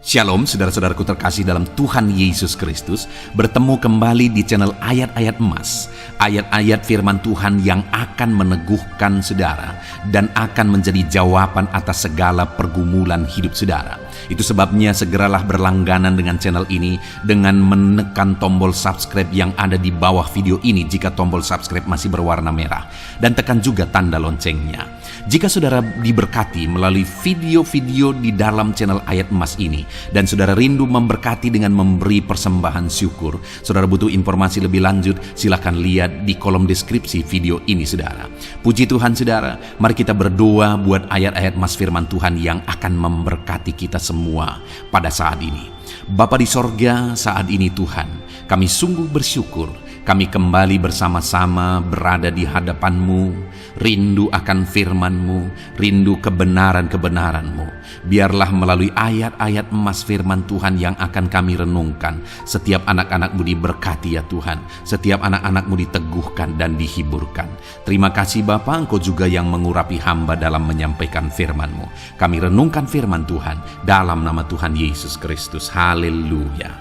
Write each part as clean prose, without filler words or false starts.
Shalom saudara-saudaraku terkasih dalam Tuhan Yesus Kristus. Bertemu kembali di channel Ayat-Ayat Emas. Ayat-ayat firman Tuhan yang akan meneguhkan saudara dan akan menjadi jawaban atas segala pergumulan hidup saudara. Itu sebabnya segeralah berlangganan dengan channel ini dengan menekan tombol subscribe yang ada di bawah video ini jika tombol subscribe masih berwarna merah. Dan tekan juga tanda loncengnya. Jika saudara diberkati melalui video-video di dalam channel Ayat Emas ini, dan saudara rindu memberkati dengan memberi persembahan syukur, saudara butuh informasi lebih lanjut, silakan lihat di kolom deskripsi video ini saudara. Puji Tuhan saudara, mari kita berdoa buat ayat-ayat emas firman Tuhan yang akan memberkati kita semua pada saat ini. Bapa di sorga, saat ini Tuhan, kami sungguh bersyukur. Kami kembali bersama-sama berada di hadapan-Mu, rindu akan firman-Mu, rindu kebenaran-kebenaran-Mu. Biarlah melalui ayat-ayat emas firman Tuhan yang akan kami renungkan, setiap anak-anak-Mu diberkati ya Tuhan, setiap anak-anak-Mu diteguhkan dan dihiburkan. Terima kasih Bapa, Engkau juga yang mengurapi hamba dalam menyampaikan firman-Mu. Kami renungkan firman Tuhan dalam nama Tuhan Yesus Kristus. Haleluya.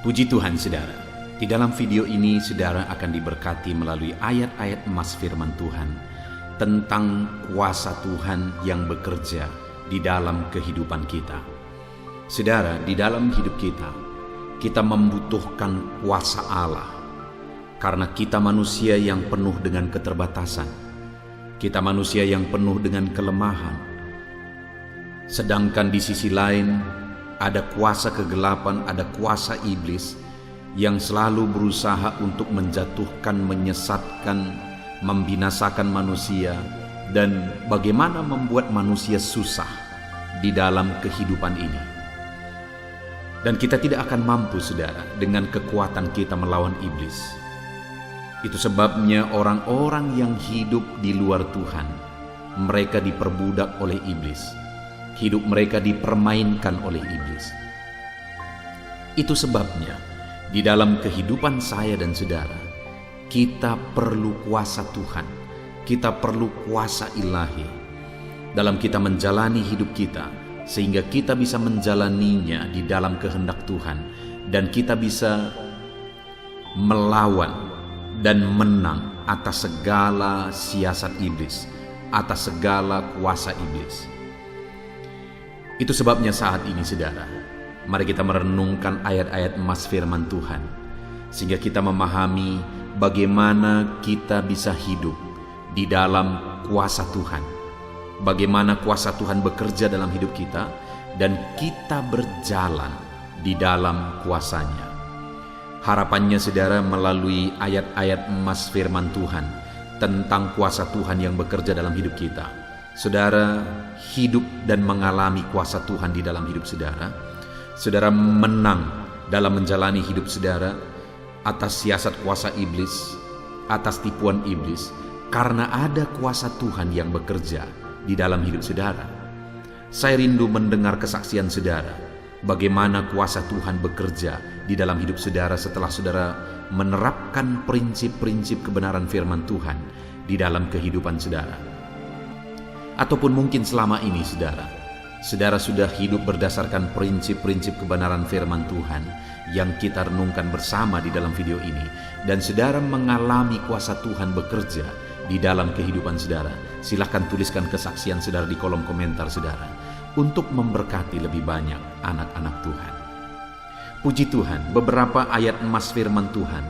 Puji Tuhan saudara. Di dalam video ini saudara akan diberkati melalui ayat-ayat emas firman Tuhan tentang kuasa Tuhan yang bekerja di dalam kehidupan kita. Saudara, di dalam hidup kita membutuhkan kuasa Allah karena kita manusia yang penuh dengan keterbatasan. Kita manusia yang penuh dengan kelemahan. Sedangkan di sisi lain ada kuasa kegelapan, ada kuasa iblis yang selalu berusaha untuk menjatuhkan, menyesatkan, membinasakan manusia, dan bagaimana membuat manusia susah di dalam kehidupan ini. Dan kita tidak akan mampu, saudara, dengan kekuatan kita melawan iblis. Itu sebabnya orang-orang yang hidup di luar Tuhan, mereka diperbudak oleh iblis. Hidup mereka dipermainkan oleh iblis. Itu sebabnya di dalam kehidupan saya dan saudara, kita perlu kuasa Tuhan. Kita perlu kuasa ilahi dalam kita menjalani hidup kita, sehingga kita bisa menjalaninya di dalam kehendak Tuhan, dan kita bisa melawan dan menang atas segala siasat iblis, atas segala kuasa iblis. Itu sebabnya saat ini saudara, mari kita merenungkan ayat-ayat emas firman Tuhan, sehingga kita memahami bagaimana kita bisa hidup di dalam kuasa Tuhan. Bagaimana kuasa Tuhan bekerja dalam hidup kita, dan kita berjalan di dalam kuasanya. Harapannya saudara melalui ayat-ayat emas firman Tuhan tentang kuasa Tuhan yang bekerja dalam hidup kita, saudara hidup dan mengalami kuasa Tuhan di dalam hidup saudara. Saudara menang dalam menjalani hidup saudara atas siasat kuasa iblis, atas tipuan iblis, karena ada kuasa Tuhan yang bekerja di dalam hidup saudara. Saya rindu mendengar kesaksian saudara, bagaimana kuasa Tuhan bekerja di dalam hidup saudara setelah saudara menerapkan prinsip-prinsip kebenaran firman Tuhan di dalam kehidupan saudara. Ataupun mungkin selama ini saudara sudah hidup berdasarkan prinsip-prinsip kebenaran firman Tuhan yang kita renungkan bersama di dalam video ini, dan saudara mengalami kuasa Tuhan bekerja di dalam kehidupan saudara. Silahkan tuliskan kesaksian saudara di kolom komentar saudara, untuk memberkati lebih banyak anak-anak Tuhan. Puji Tuhan, beberapa ayat emas firman Tuhan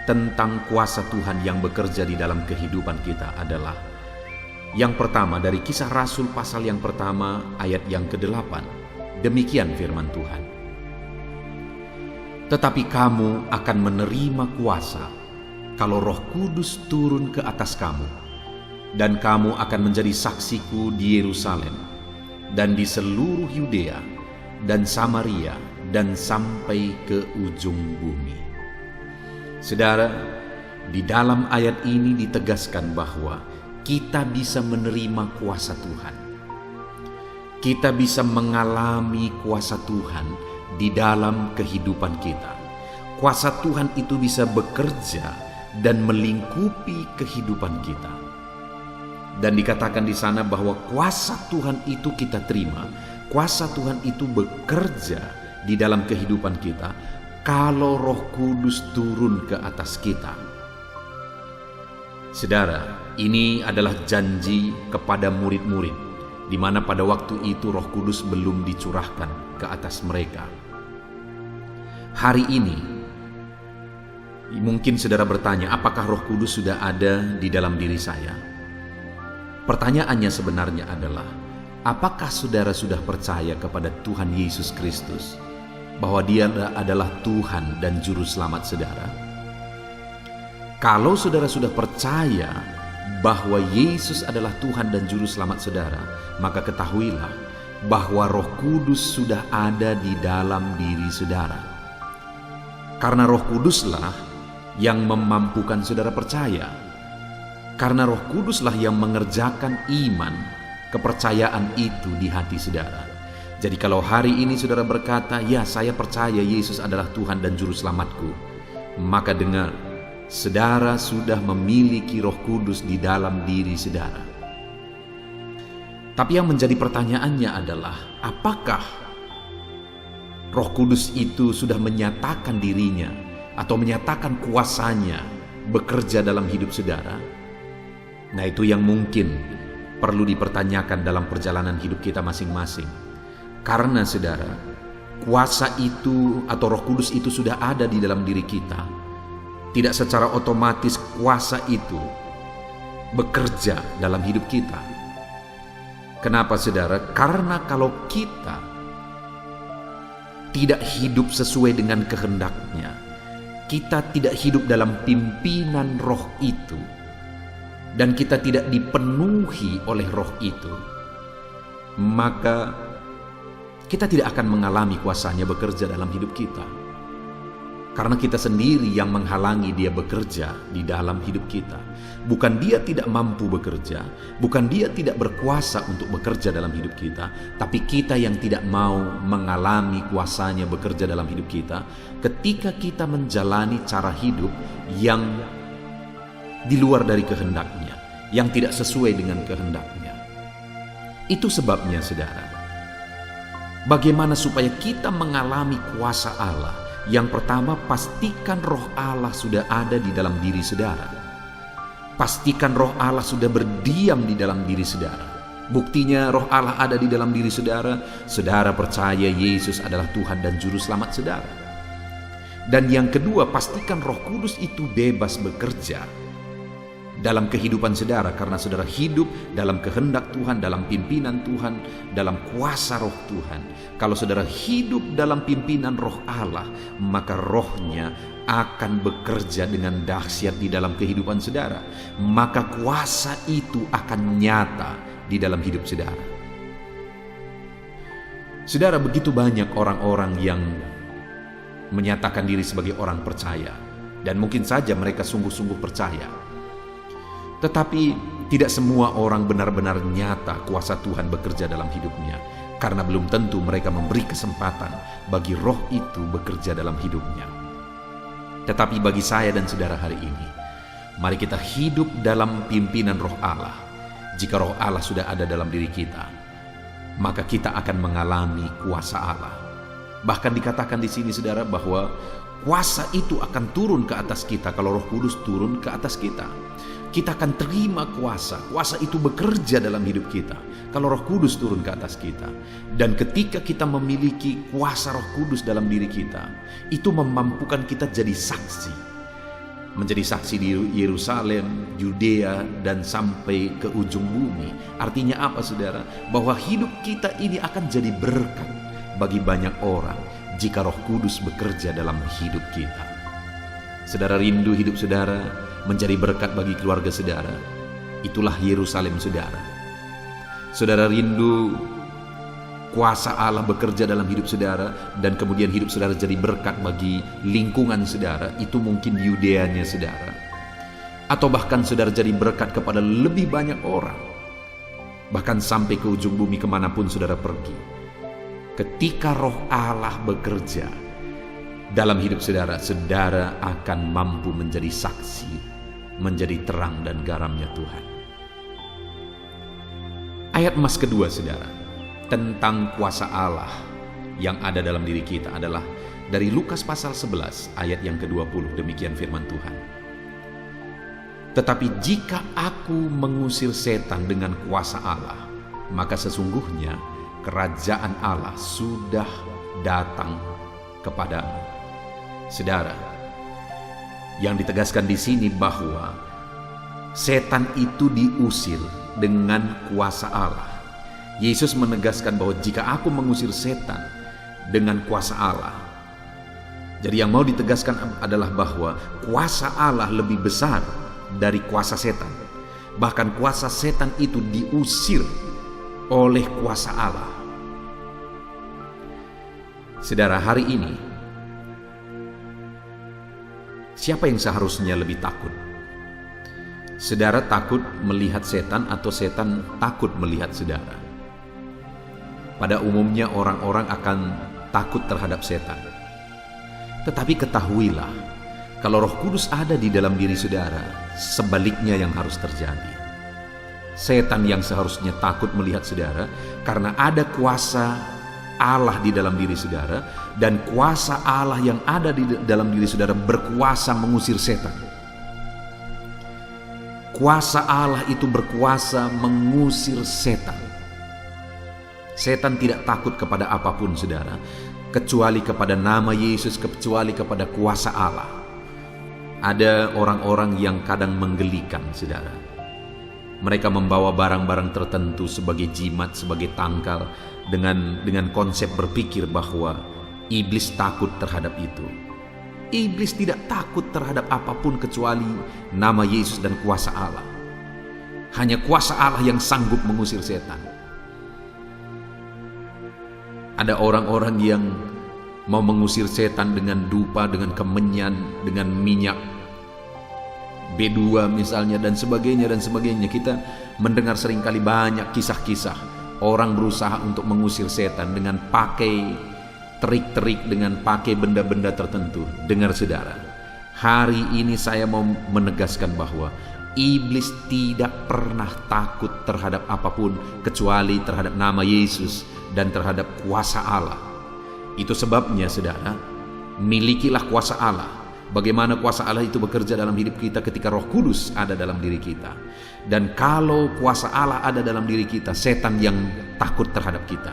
tentang kuasa Tuhan yang bekerja di dalam kehidupan kita adalah: yang pertama dari Kisah Rasul pasal yang pertama ayat yang ke-8. Demikian firman Tuhan. Tetapi kamu akan menerima kuasa kalau Roh Kudus turun ke atas kamu, dan kamu akan menjadi saksiku di Yerusalem dan di seluruh Yudea dan Samaria dan sampai ke ujung bumi. Saudara, di dalam ayat ini ditegaskan bahwa kita bisa menerima kuasa Tuhan. Kita bisa mengalami kuasa Tuhan di dalam kehidupan kita. Kuasa Tuhan itu bisa bekerja dan melingkupi kehidupan kita. Dan dikatakan di sana bahwa kuasa Tuhan itu kita terima kuasa Tuhan itu bekerja di dalam kehidupan kita kalau Roh Kudus turun ke atas kita. Saudara, ini adalah janji kepada murid-murid, di mana pada waktu itu Roh Kudus belum dicurahkan ke atas mereka. Hari ini, mungkin saudara bertanya, apakah Roh Kudus sudah ada di dalam diri saya? Pertanyaannya sebenarnya adalah, apakah saudara sudah percaya kepada Tuhan Yesus Kristus, bahwa Dia adalah Tuhan dan Juru Selamat saudara? Kalau saudara sudah percaya bahwa Yesus adalah Tuhan dan Juru Selamat saudara, maka ketahuilah bahwa Roh Kudus sudah ada di dalam diri saudara. Karena Roh Kuduslah yang memampukan saudara percaya. Karena Roh Kuduslah yang mengerjakan iman, kepercayaan itu di hati saudara. Jadi kalau hari ini saudara berkata, ya saya percaya Yesus adalah Tuhan dan Juru Selamatku, maka dengar, saudara sudah memiliki Roh Kudus di dalam diri saudara. Tapi yang menjadi pertanyaannya adalah, apakah Roh Kudus itu sudah menyatakan dirinya atau menyatakan kuasanya bekerja dalam hidup saudara? Nah, itu yang mungkin perlu dipertanyakan dalam perjalanan hidup kita masing-masing. Karena saudara, kuasa itu atau Roh Kudus itu sudah ada di dalam diri kita. Tidak secara otomatis kuasa itu bekerja dalam hidup kita. Kenapa saudara? Karena kalau kita tidak hidup sesuai dengan kehendaknya, kita tidak hidup dalam pimpinan Roh itu, dan kita tidak dipenuhi oleh Roh itu, maka kita tidak akan mengalami kuasanya bekerja dalam hidup kita. Karena kita sendiri yang menghalangi Dia bekerja di dalam hidup kita. Bukan Dia tidak mampu bekerja, bukan Dia tidak berkuasa untuk bekerja dalam hidup kita, tapi kita yang tidak mau mengalami kuasanya bekerja dalam hidup kita ketika kita menjalani cara hidup yang di luar dari kehendaknya, yang tidak sesuai dengan kehendaknya. Itu sebabnya saudara, bagaimana supaya kita mengalami kuasa Allah? Yang pertama, pastikan Roh Allah sudah ada di dalam diri saudara. Pastikan Roh Allah sudah berdiam di dalam diri saudara. Buktinya Roh Allah ada di dalam diri saudara, saudara percaya Yesus adalah Tuhan dan Juru Selamat saudara. Dan yang kedua, pastikan Roh Kudus itu bebas bekerja dalam kehidupan saudara, karena saudara hidup dalam kehendak Tuhan, dalam pimpinan Tuhan, dalam kuasa Roh Tuhan. Kalau saudara hidup dalam pimpinan Roh Allah, maka Roh-Nya akan bekerja dengan dahsyat di dalam kehidupan saudara. Maka kuasa itu akan nyata di dalam hidup saudara. Saudara, begitu banyak orang-orang yang menyatakan diri sebagai orang percaya, dan mungkin saja mereka sungguh-sungguh percaya. Tetapi tidak semua orang benar-benar nyata kuasa Tuhan bekerja dalam hidupnya, karena belum tentu mereka memberi kesempatan bagi Roh itu bekerja dalam hidupnya. Tetapi bagi saya dan saudara hari ini, mari kita hidup dalam pimpinan Roh Allah. Jika Roh Allah sudah ada dalam diri kita, maka kita akan mengalami kuasa Allah. Bahkan dikatakan di sini saudara bahwa kuasa itu akan turun ke atas kita kalau Roh Kudus turun ke atas kita. Kita akan terima kuasa. Kuasa itu bekerja dalam hidup kita kalau Roh Kudus turun ke atas kita. Dan ketika kita memiliki kuasa Roh Kudus dalam diri kita, itu memampukan kita jadi saksi. Menjadi saksi di Yerusalem, Yudea, dan sampai ke ujung bumi. Artinya apa saudara? Bahwa hidup kita ini akan jadi berkat bagi banyak orang jika Roh Kudus bekerja dalam hidup kita. Saudara rindu hidup saudara menjadi berkat bagi keluarga saudara? Itulah Yerusalem saudara. Saudara rindu kuasa Allah bekerja dalam hidup saudara, dan kemudian hidup saudara jadi berkat bagi lingkungan saudara? Itu mungkin Yudeanya saudara. Atau bahkan saudara jadi berkat kepada lebih banyak orang, bahkan sampai ke ujung bumi kemanapun saudara pergi. Ketika Roh Allah bekerja dalam hidup saudara, saudara akan mampu menjadi saksi, menjadi terang dan garamnya Tuhan. Ayat emas kedua saudara, tentang kuasa Allah yang ada dalam diri kita adalah dari Lukas pasal 11 ayat yang ke-20. Demikian firman Tuhan. Tetapi jika aku mengusir setan dengan kuasa Allah, maka sesungguhnya kerajaan Allah sudah datang kepadamu. Saudara, yang ditegaskan di sini bahwa setan itu diusir dengan kuasa Allah. Yesus menegaskan bahwa jika aku mengusir setan dengan kuasa Allah, jadi yang mau ditegaskan adalah bahwa kuasa Allah lebih besar dari kuasa setan. Bahkan kuasa setan itu diusir oleh kuasa Allah. Saudara, hari ini siapa yang seharusnya lebih takut? Saudara takut melihat setan atau setan takut melihat saudara? Pada umumnya orang-orang akan takut terhadap setan. Tetapi ketahuilah, kalau Roh Kudus ada di dalam diri saudara, sebaliknya yang harus terjadi. Setan yang seharusnya takut melihat saudara karena ada kuasa Allah di dalam diri saudara, dan kuasa Allah yang ada di dalam diri saudara berkuasa mengusir setan. Kuasa Allah itu berkuasa mengusir setan. Setan tidak takut kepada apapun, saudara, kecuali kepada nama Yesus, kecuali kepada kuasa Allah. Ada orang-orang yang kadang menggelikan, saudara. Mereka membawa barang-barang tertentu sebagai jimat, sebagai tangkal, dengan konsep berpikir bahwa iblis takut terhadap itu. Iblis tidak takut terhadap apapun kecuali nama Yesus dan kuasa Allah. Hanya kuasa Allah yang sanggup mengusir setan. Ada orang-orang yang mau mengusir setan dengan dupa, dengan kemenyan, dengan minyak B2 misalnya, dan sebagainya dan sebagainya. Kita mendengar seringkali banyak kisah-kisah orang berusaha untuk mengusir setan dengan pakai trik-trik, dengan pakai benda-benda tertentu. Dengar saudara, hari ini saya mau menegaskan bahwa iblis tidak pernah takut terhadap apapun kecuali terhadap nama Yesus dan terhadap kuasa Allah. Itu sebabnya saudara, milikilah kuasa Allah. Bagaimana kuasa Allah itu bekerja dalam hidup kita ketika Roh Kudus ada dalam diri kita. Dan kalau kuasa Allah ada dalam diri kita, setan yang takut terhadap kita.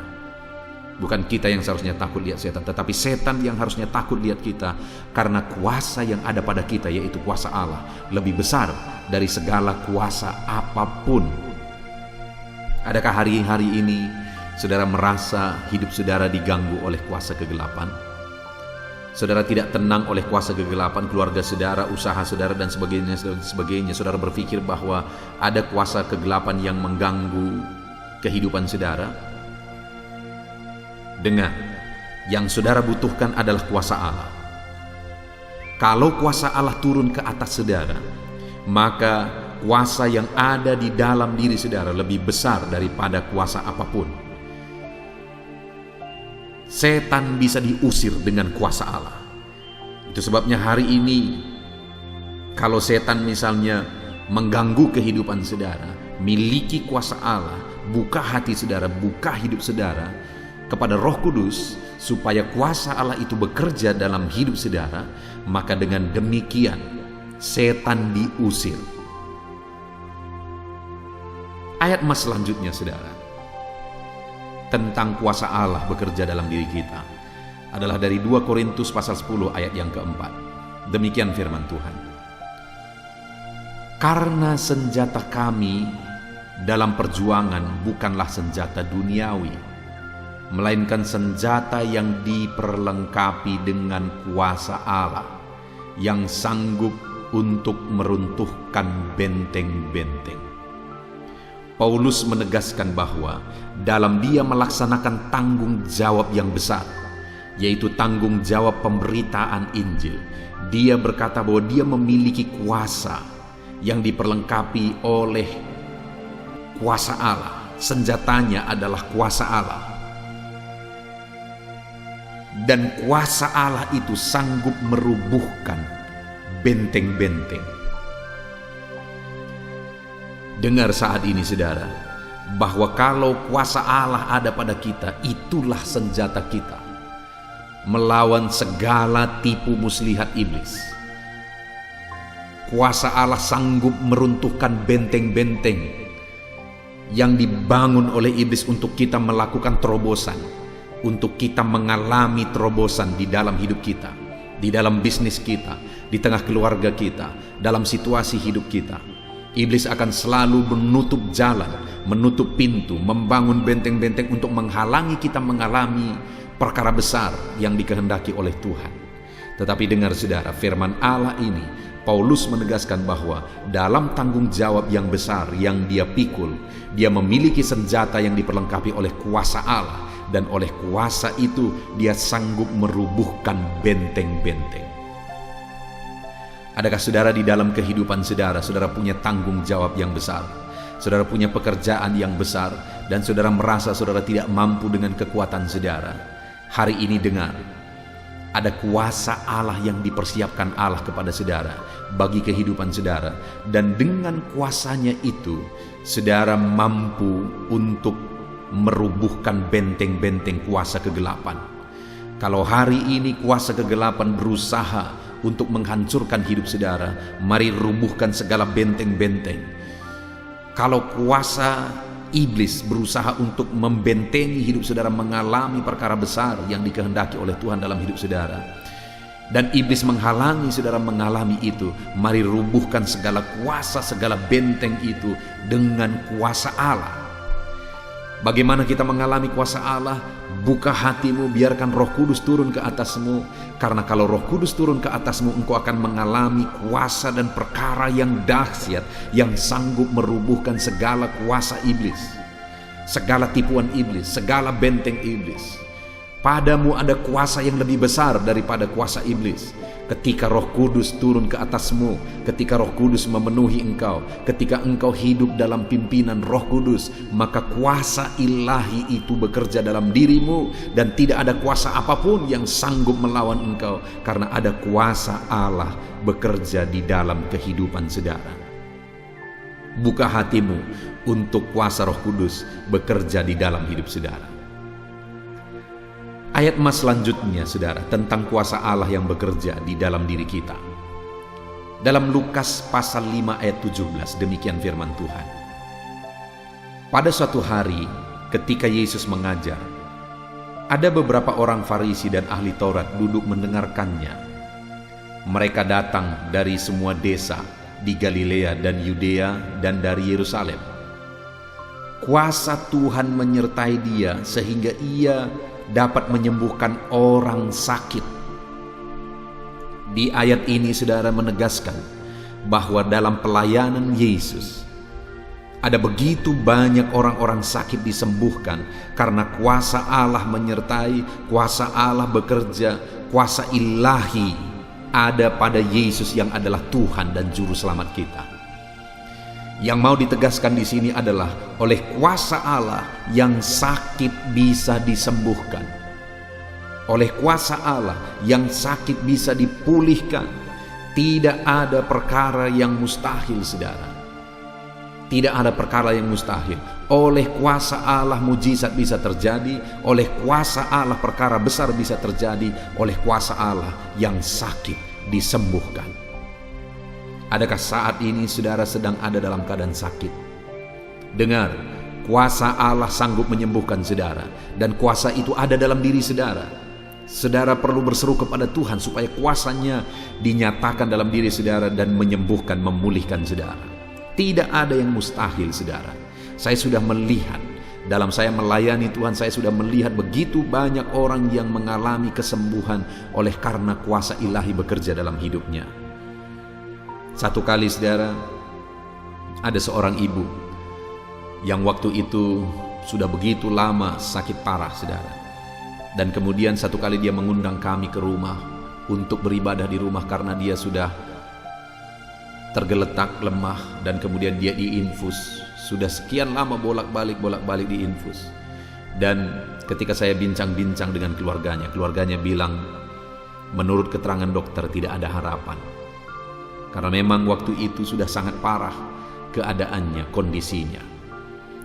Bukan kita yang seharusnya takut lihat setan, tetapi setan yang harusnya takut lihat kita, karena kuasa yang ada pada kita, yaitu kuasa Allah, lebih besar dari segala kuasa apapun. Adakah hari-hari ini saudara merasa hidup saudara diganggu oleh kuasa kegelapan? Saudara tidak tenang oleh kuasa kegelapan, keluarga saudara, usaha saudara, dan sebagainya. Saudara berpikir bahwa ada kuasa kegelapan yang mengganggu kehidupan saudara. Dengar, yang saudara butuhkan adalah kuasa Allah. Kalau kuasa Allah turun ke atas saudara, maka kuasa yang ada di dalam diri saudara lebih besar daripada kuasa apapun. Setan bisa diusir dengan kuasa Allah. Itu sebabnya hari ini, kalau setan misalnya mengganggu kehidupan saudara, miliki kuasa Allah, buka hati saudara, buka hidup saudara kepada Roh Kudus, supaya kuasa Allah itu bekerja dalam hidup saudara, maka dengan demikian setan diusir. Ayat mas selanjutnya saudara, tentang kuasa Allah bekerja dalam diri kita, adalah dari 2 Korintus pasal 10 ayat yang keempat. Demikian firman Tuhan. Karena senjata kami dalam perjuangan bukanlah senjata duniawi, melainkan senjata yang diperlengkapi dengan kuasa Allah, yang sanggup untuk meruntuhkan benteng-benteng. Paulus menegaskan bahwa dalam dia melaksanakan tanggung jawab yang besar, yaitu tanggung jawab pemberitaan Injil, dia berkata bahwa dia memiliki kuasa yang diperlengkapi oleh kuasa Allah. Senjatanya adalah kuasa Allah. Dan kuasa Allah itu sanggup merubuhkan benteng-benteng. Dengar saat ini saudara, bahwa kalau kuasa Allah ada pada kita, itulah senjata kita melawan segala tipu muslihat iblis. Kuasa Allah sanggup meruntuhkan benteng-benteng yang dibangun oleh iblis untuk kita melakukan terobosan, untuk kita mengalami terobosan di dalam hidup kita, di dalam bisnis kita, di tengah keluarga kita, dalam situasi hidup kita. Iblis akan selalu menutup jalan, menutup pintu, membangun benteng-benteng untuk menghalangi kita mengalami perkara besar yang dikehendaki oleh Tuhan. Tetapi dengar saudara, firman Allah ini, Paulus menegaskan bahwa dalam tanggung jawab yang besar yang dia pikul, dia memiliki senjata yang diperlengkapi oleh kuasa Allah, dan oleh kuasa itu dia sanggup merubuhkan benteng-benteng. Adakah saudara di dalam kehidupan saudara, saudara punya tanggung jawab yang besar, saudara punya pekerjaan yang besar, dan saudara merasa saudara tidak mampu dengan kekuatan saudara? Hari ini dengar, ada kuasa Allah yang dipersiapkan Allah kepada saudara bagi kehidupan saudara, dan dengan kuasanya itu saudara mampu untuk merubuhkan benteng-benteng kuasa kegelapan. Kalau hari ini kuasa kegelapan berusaha untuk menghancurkan hidup saudara, mari rubuhkan segala benteng-benteng. Kalau kuasa iblis berusaha untuk membentengi hidup saudara mengalami perkara besar yang dikehendaki oleh Tuhan dalam hidup saudara, dan iblis menghalangi saudara mengalami itu, mari rubuhkan segala kuasa, segala benteng itu dengan kuasa Allah. Bagaimana kita mengalami kuasa Allah? Buka hatimu, biarkan Roh Kudus turun ke atasmu. Karena kalau Roh Kudus turun ke atasmu, engkau akan mengalami kuasa dan perkara yang dahsyat, yang sanggup merubuhkan segala kuasa iblis, segala tipuan iblis, segala benteng iblis. Padamu ada kuasa yang lebih besar daripada kuasa iblis. Ketika Roh Kudus turun ke atasmu, ketika Roh Kudus memenuhi engkau, ketika engkau hidup dalam pimpinan Roh Kudus, maka kuasa ilahi itu bekerja dalam dirimu, dan tidak ada kuasa apapun yang sanggup melawan engkau, karena ada kuasa Allah bekerja di dalam kehidupan saudara. Buka hatimu untuk kuasa Roh Kudus bekerja di dalam hidup saudara. Ayat mas selanjutnya saudara, tentang kuasa Allah yang bekerja di dalam diri kita. Dalam Lukas pasal 5 ayat 17, demikian firman Tuhan. Pada suatu hari ketika Yesus mengajar, ada beberapa orang Farisi dan ahli Taurat duduk mendengarkannya. Mereka datang dari semua desa di Galilea dan Yudea dan dari Yerusalem. Kuasa Tuhan menyertai dia sehingga ia dapat menyembuhkan orang sakit. Di ayat ini saudara menegaskan bahwa dalam pelayanan Yesus ada begitu banyak orang-orang sakit disembuhkan karena kuasa Allah menyertai, kuasa Allah bekerja, kuasa ilahi ada pada Yesus yang adalah Tuhan dan Juru Selamat kita. Yang mau ditegaskan di sini adalah oleh kuasa Allah yang sakit bisa disembuhkan. Oleh kuasa Allah yang sakit bisa dipulihkan. Tidak ada perkara yang mustahil, saudara. Tidak ada perkara yang mustahil. Oleh kuasa Allah mujizat bisa terjadi. Oleh kuasa Allah perkara besar bisa terjadi. Oleh kuasa Allah yang sakit disembuhkan. Adakah saat ini saudara sedang ada dalam keadaan sakit? Dengar, kuasa Allah sanggup menyembuhkan saudara, dan kuasa itu ada dalam diri saudara. Saudara perlu berseru kepada Tuhan supaya kuasanya dinyatakan dalam diri saudara dan menyembuhkan, memulihkan saudara. Tidak ada yang mustahil, saudara. Saya sudah melihat, dalam saya melayani Tuhan, saya sudah melihat begitu banyak orang yang mengalami kesembuhan oleh karena kuasa ilahi bekerja dalam hidupnya. Satu kali saudara, ada seorang ibu yang waktu itu sudah begitu lama sakit parah saudara. Dan kemudian satu kali dia mengundang kami ke rumah untuk beribadah di rumah karena dia sudah tergeletak lemah, dan kemudian dia diinfus. Sudah sekian lama bolak-balik diinfus. Dan ketika saya bincang-bincang dengan keluarganya bilang menurut keterangan dokter tidak ada harapan. Karena memang waktu itu sudah sangat parah keadaannya, kondisinya.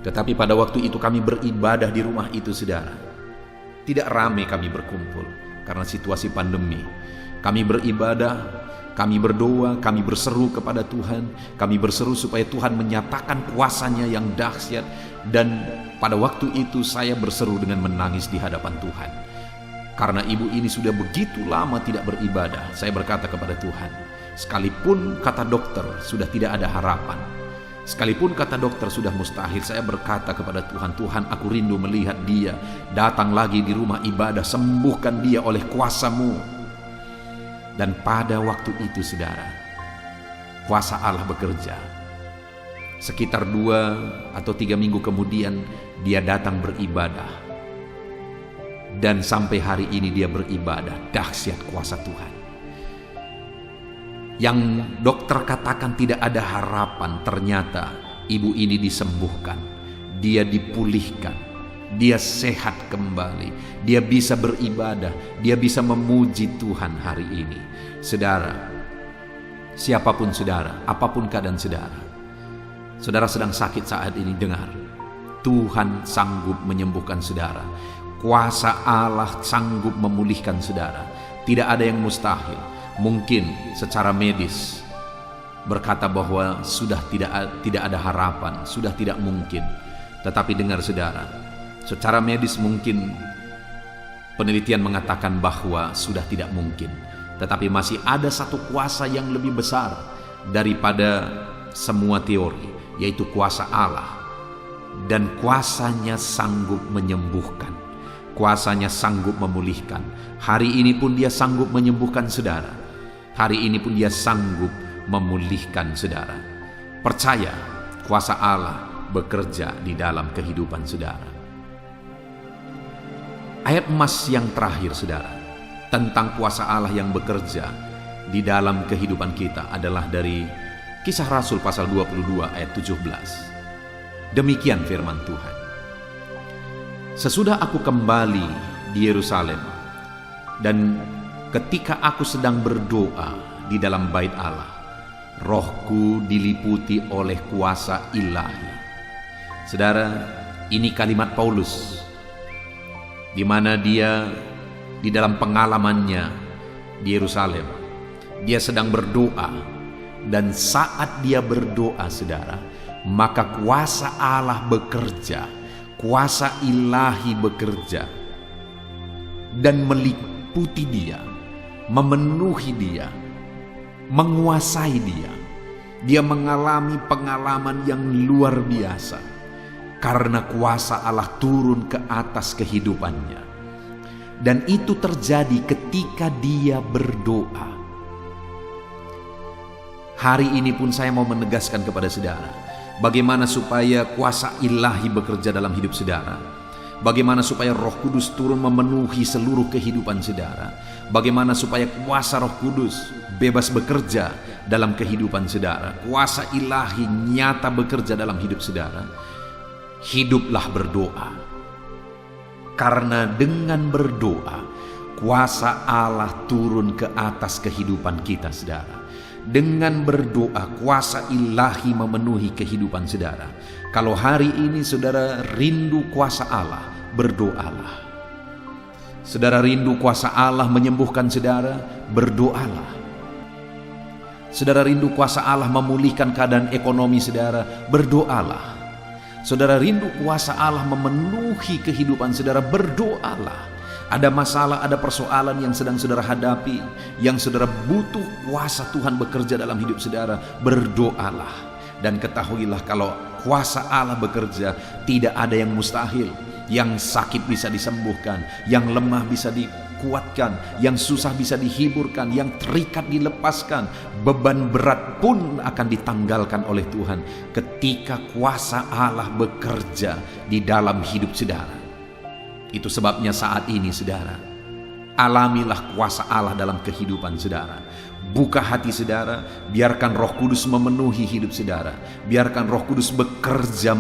Tetapi pada waktu itu kami beribadah di rumah itu, saudara. Tidak ramai kami berkumpul karena situasi pandemi. Kami beribadah, kami berdoa, kami berseru kepada Tuhan. Kami berseru supaya Tuhan menyatakan kuasa-Nya yang dahsyat. Dan pada waktu itu saya berseru dengan menangis di hadapan Tuhan. Karena ibu ini sudah begitu lama tidak beribadah. Saya berkata kepada Tuhan, sekalipun kata dokter sudah tidak ada harapan, sekalipun kata dokter sudah mustahil, saya berkata kepada Tuhan, Tuhan, aku rindu melihat dia datang lagi di rumah ibadah. Sembuhkan dia oleh kuasa-Mu. Dan pada waktu itu, saudara, kuasa Allah bekerja. Sekitar 2 atau 3 minggu kemudian dia datang beribadah. Dan sampai hari ini dia beribadah. Dahsyat kuasa Tuhan. Yang dokter katakan tidak ada harapan, ternyata ibu ini disembuhkan. Dia dipulihkan. Dia sehat kembali. Dia bisa beribadah. Dia bisa memuji Tuhan hari ini. Saudara, siapapun saudara, apapun keadaan saudara, saudara sedang sakit saat ini, dengar, Tuhan sanggup menyembuhkan saudara. Kuasa Allah sanggup memulihkan saudara. Tidak ada yang mustahil. Mungkin secara medis berkata bahwa sudah tidak ada harapan, sudah tidak mungkin. Tetapi dengar saudara, secara medis mungkin penelitian mengatakan bahwa sudah tidak mungkin. Tetapi masih ada satu kuasa yang lebih besar daripada semua teori, yaitu kuasa Allah. Dan kuasa-Nya sanggup menyembuhkan. Kuasa-Nya sanggup memulihkan. Hari ini pun Dia sanggup menyembuhkan saudara. Hari ini pun Dia sanggup memulihkan saudara. Percaya, kuasa Allah bekerja di dalam kehidupan saudara. Ayat emas yang terakhir, saudara, tentang kuasa Allah yang bekerja di dalam kehidupan kita adalah dari Kisah Rasul pasal 22 ayat 17. Demikian firman Tuhan. Sesudah aku kembali di Yerusalem, dan ketika aku sedang berdoa di dalam bait Allah, rohku diliputi oleh kuasa ilahi. Saudara, ini kalimat Paulus, di mana dia di dalam pengalamannya di Yerusalem, dia sedang berdoa, dan saat dia berdoa, saudara, maka kuasa Allah bekerja. Kuasa ilahi bekerja dan meliputi dia, memenuhi dia, menguasai dia. Dia mengalami pengalaman yang luar biasa karena kuasa Allah turun ke atas kehidupannya. Dan itu terjadi ketika dia berdoa. Hari ini pun saya mau menegaskan kepada saudara, bagaimana supaya kuasa ilahi bekerja dalam hidup saudara. Bagaimana supaya Roh Kudus turun memenuhi seluruh kehidupan saudara. Bagaimana supaya kuasa Roh Kudus bebas bekerja dalam kehidupan saudara. Kuasa ilahi nyata bekerja dalam hidup saudara. Hiduplah berdoa. Karena dengan berdoa, kuasa Allah turun ke atas kehidupan kita, saudara. Dengan berdoa, kuasa ilahi memenuhi kehidupan saudara. Kalau hari ini saudara rindu kuasa Allah, berdoalah. Saudara rindu kuasa Allah menyembuhkan saudara, berdoalah. Saudara rindu kuasa Allah memulihkan keadaan ekonomi saudara, berdoalah. Saudara rindu kuasa Allah memenuhi kehidupan saudara, berdoalah. Ada masalah, ada persoalan yang sedang saudara hadapi, yang saudara butuh kuasa Tuhan bekerja dalam hidup saudara, berdoalah. Dan ketahuilah kalau kuasa Allah bekerja, tidak ada yang mustahil. Yang sakit bisa disembuhkan, yang lemah bisa dikuatkan, yang susah bisa dihiburkan, yang terikat dilepaskan, beban berat pun akan ditanggalkan oleh Tuhan ketika kuasa Allah bekerja di dalam hidup saudara. Itu sebabnya saat ini saudara, alamilah kuasa Allah dalam kehidupan saudara. Buka hati saudara, biarkan Roh Kudus memenuhi hidup saudara. Biarkan Roh Kudus bekerja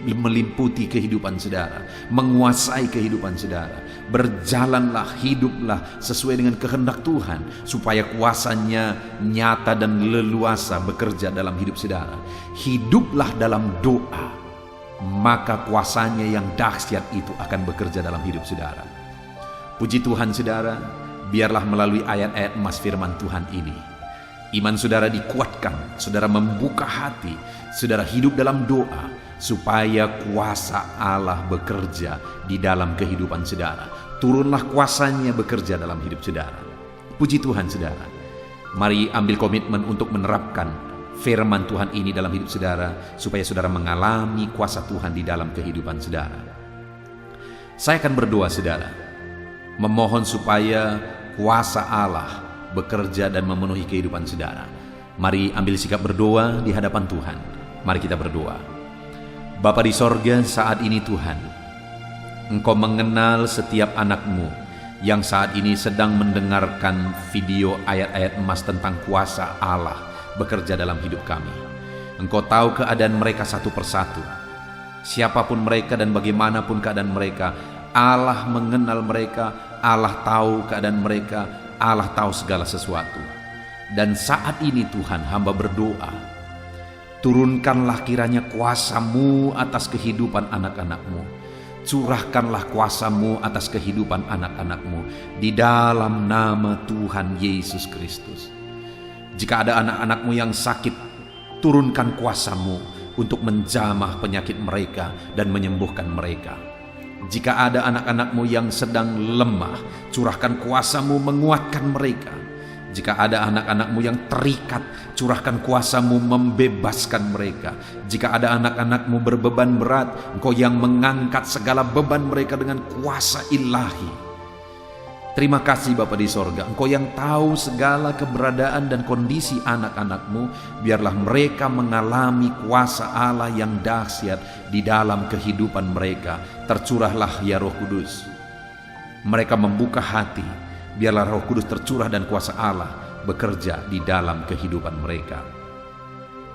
meliputi kehidupan saudara, menguasai kehidupan saudara. Berjalanlah, hiduplah sesuai dengan kehendak Tuhan, supaya kuasa-Nya nyata dan leluasa bekerja dalam hidup saudara. Hiduplah dalam doa. maka kuasanya yang dahsyat itu akan bekerja dalam hidup saudara. Puji Tuhan saudara, biarlah melalui ayat-ayat emas firman Tuhan ini, iman saudara dikuatkan, saudara membuka hati, saudara hidup dalam doa, supaya kuasa Allah bekerja di dalam kehidupan saudara. Turunlah kuasanya bekerja dalam hidup saudara. Puji Tuhan saudara. Mari ambil komitmen untuk menerapkan firman Tuhan ini dalam hidup saudara, supaya saudara mengalami kuasa Tuhan di dalam kehidupan saudara. Saya akan berdoa saudara, memohon supaya kuasa Allah bekerja dan memenuhi kehidupan saudara. Mari ambil sikap berdoa di hadapan Tuhan. Mari kita berdoa. Bapa di sorga, saat ini Tuhan, Engkau mengenal setiap anak-Mu yang saat ini sedang mendengarkan video ayat-ayat emas tentang kuasa Allah bekerja dalam hidup kami. Engkau tahu keadaan mereka satu persatu. Siapapun mereka dan bagaimanapun keadaan mereka, Allah mengenal mereka, Allah tahu keadaan mereka, Allah tahu segala sesuatu. Dan saat ini Tuhan, hamba berdoa, turunkanlah kiranya kuasa-Mu atas kehidupan anak-anak-Mu. Curahkanlah kuasa-Mu atas kehidupan anak-anak-Mu di dalam nama Tuhan Yesus Kristus. Jika ada anak-anak-Mu yang sakit, turunkan kuasa-Mu untuk menjamah penyakit mereka dan menyembuhkan mereka. Jika ada anak-anak-Mu yang sedang lemah, curahkan kuasa-Mu menguatkan mereka. Jika ada anak-anak-Mu yang terikat, curahkan kuasa-Mu membebaskan mereka. Jika ada anak-anak-Mu berbeban berat, Engkau yang mengangkat segala beban mereka dengan kuasa ilahi. Terima kasih Bapa di sorga, Engkau yang tahu segala keberadaan dan kondisi anak-anak-Mu. Biarlah mereka mengalami kuasa Allah yang dahsyat di dalam kehidupan mereka. Tercurahlah ya Roh Kudus. Mereka membuka hati, biarlah Roh Kudus tercurah dan kuasa Allah bekerja di dalam kehidupan mereka.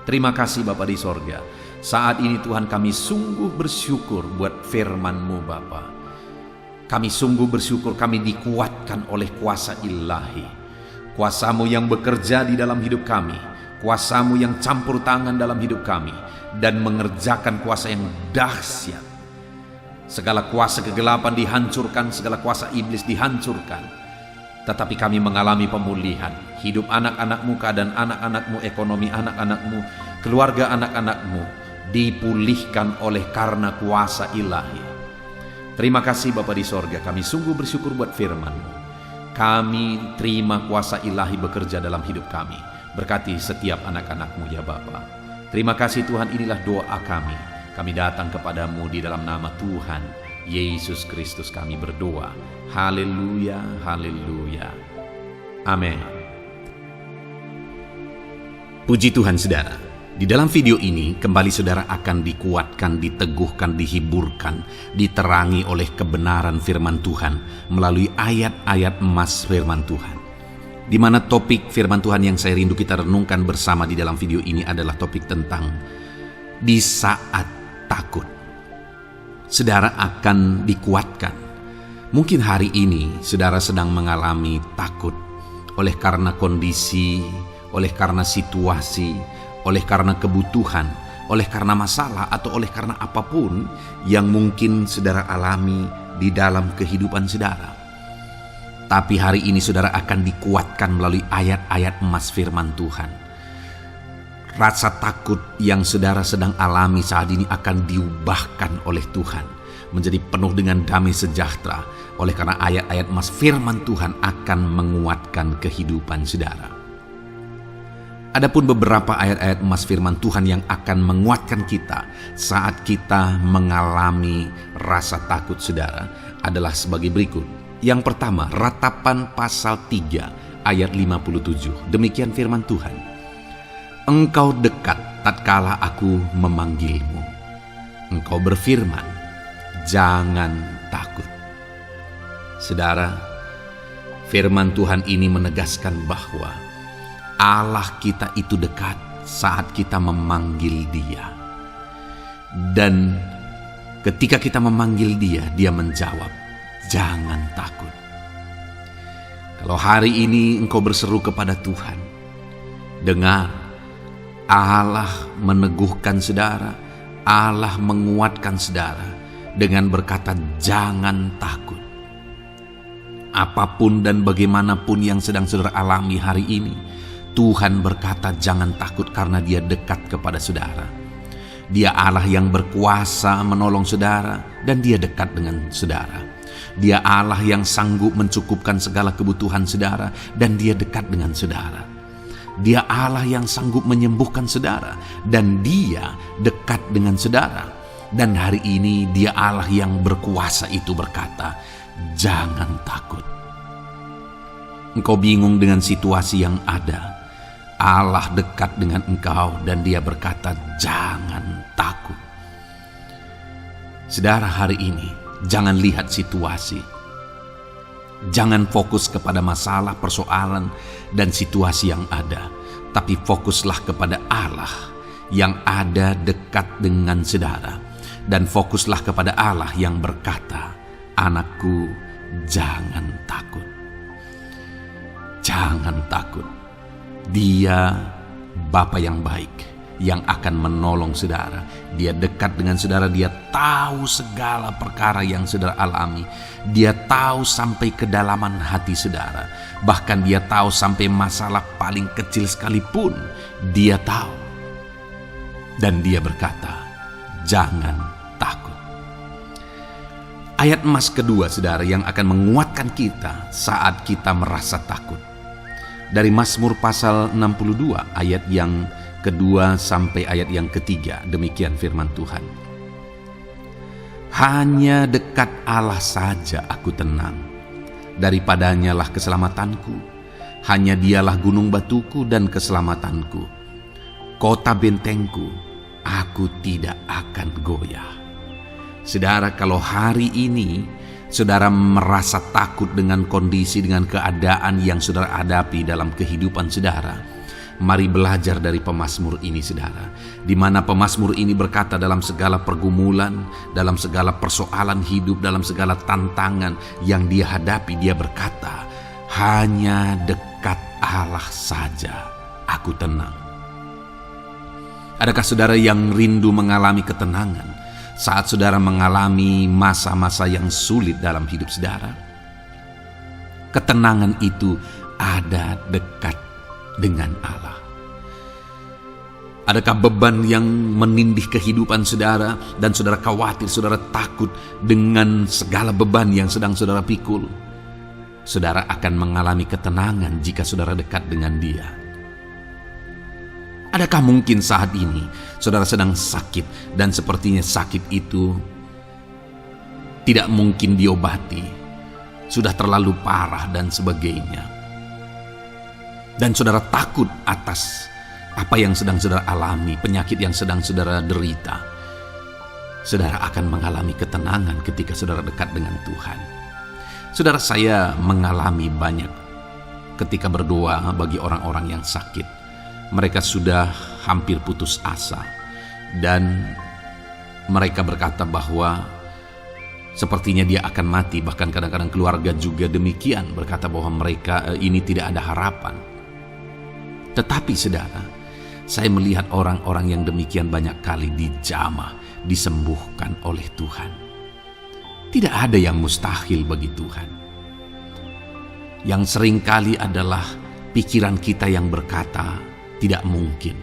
Terima kasih Bapa di sorga. Saat ini Tuhan, kami sungguh bersyukur buat firman-Mu Bapa. Kami sungguh bersyukur kami dikuatkan oleh kuasa ilahi. Kuasa-Mu yang bekerja di dalam hidup kami, kuasa-Mu yang campur tangan dalam hidup kami dan mengerjakan kuasa yang dahsyat. Segala kuasa kegelapan dihancurkan, segala kuasa iblis dihancurkan. Tetapi kami mengalami pemulihan. Hidup anak-anak-Mu, keadaan anak-anak-Mu, ekonomi anak-anak-Mu, keluarga anak-anak-Mu dipulihkan oleh karena kuasa ilahi. Terima kasih Bapa di sorga, kami sungguh bersyukur buat firman-Mu. Kami terima kuasa ilahi bekerja dalam hidup kami. Berkati setiap anak-anak-Mu ya Bapa. Terima kasih Tuhan, inilah doa kami. Kami datang kepadamu di dalam nama Tuhan Yesus Kristus kami berdoa. Haleluya, haleluya. Amin. Puji Tuhan saudara. Di dalam video ini kembali saudara akan dikuatkan, diteguhkan, dihiburkan, diterangi oleh kebenaran firman Tuhan melalui ayat-ayat emas firman Tuhan. Di mana topik firman Tuhan yang saya rindu kita renungkan bersama di dalam video ini adalah topik tentang di saat takut. Saudara akan dikuatkan. Mungkin hari ini saudara sedang mengalami takut oleh karena kondisi, oleh karena situasi, oleh karena kebutuhan, oleh karena masalah, atau oleh karena apapun yang mungkin saudara alami di dalam kehidupan saudara. Tapi hari ini saudara akan dikuatkan melalui ayat-ayat emas firman Tuhan. Rasa takut yang saudara sedang alami saat ini akan diubahkan oleh Tuhan menjadi penuh dengan damai sejahtera, oleh karena ayat-ayat emas firman Tuhan akan menguatkan kehidupan saudara. Adapun beberapa ayat-ayat emas firman Tuhan yang akan menguatkan kita saat kita mengalami rasa takut saudara adalah sebagai berikut. Yang pertama, Ratapan pasal 3 ayat 57. Demikian firman Tuhan. Engkau dekat tatkala aku memanggilmu. Engkau berfirman, jangan takut. Saudara, firman Tuhan ini menegaskan bahwa Allah kita itu dekat saat kita memanggil Dia. Dan ketika kita memanggil Dia, Dia menjawab, jangan takut. Kalau hari ini engkau berseru kepada Tuhan, dengar, Allah meneguhkan saudara, Allah menguatkan saudara dengan berkata, jangan takut. Apapun dan bagaimanapun yang sedang saudara alami hari ini, Tuhan berkata jangan takut karena Dia dekat kepada saudara. Dia Allah yang berkuasa menolong saudara dan Dia dekat dengan saudara. Dia Allah yang sanggup mencukupkan segala kebutuhan saudara dan Dia dekat dengan saudara. Dia Allah yang sanggup menyembuhkan saudara dan Dia dekat dengan saudara. Dan hari ini Dia Allah yang berkuasa itu berkata, jangan takut. Engkau bingung dengan situasi yang ada. Allah dekat dengan engkau dan Dia berkata, jangan takut. Saudara, hari ini jangan lihat situasi. Jangan fokus kepada masalah, persoalan, dan situasi yang ada. Tapi fokuslah kepada Allah yang ada dekat dengan saudara. Dan fokuslah kepada Allah yang berkata, anakku, jangan takut. Jangan takut. Dia Bapa yang baik yang akan menolong saudara. Dia dekat dengan saudara. Dia tahu segala perkara yang saudara alami. Dia tahu sampai kedalaman hati saudara. Bahkan Dia tahu sampai masalah paling kecil sekalipun. Dia tahu. Dan Dia berkata, jangan takut. Ayat emas kedua, saudara, yang akan menguatkan kita saat kita merasa takut. Dari Mazmur pasal 62 ayat yang kedua sampai ayat yang ketiga, demikian firman Tuhan. Hanya dekat Allah saja aku tenang, daripadanya lah keselamatanku. Hanya Dialah gunung batuku dan keselamatanku, kota bentengku, aku tidak akan goyah. Saudara, kalau hari ini saudara merasa takut dengan kondisi, dengan keadaan yang saudara hadapi dalam kehidupan saudara, mari belajar dari pemazmur ini, saudara. Di mana pemazmur ini berkata dalam segala pergumulan, dalam segala persoalan hidup, dalam segala tantangan yang dia hadapi, dia berkata, hanya dekat Allah saja aku tenang. Adakah saudara yang rindu mengalami ketenangan saat saudara mengalami masa-masa yang sulit dalam hidup saudara? Ketenangan itu ada dekat dengan Allah. Adakah beban yang menindih kehidupan saudara dan saudara khawatir, saudara takut dengan segala beban yang sedang saudara pikul? Saudara akan mengalami ketenangan jika saudara dekat dengan Dia. Adakah mungkin saat ini saudara sedang sakit dan sepertinya sakit itu tidak mungkin diobati, sudah terlalu parah dan sebagainya, dan saudara takut atas apa yang sedang saudara alami, penyakit yang sedang saudara derita? Saudara akan mengalami ketenangan ketika saudara dekat dengan Tuhan. Saudara, saya mengalami banyak ketika berdoa bagi orang-orang yang sakit. Mereka sudah hampir putus asa dan mereka berkata bahwa sepertinya dia akan mati. Bahkan kadang-kadang keluarga juga demikian, berkata bahwa mereka ini tidak ada harapan. Tetapi saudara, saya melihat orang-orang yang demikian banyak kali dijamah, disembuhkan oleh Tuhan. Tidak ada yang mustahil bagi Tuhan. Yang seringkali adalah pikiran kita yang berkata tidak mungkin.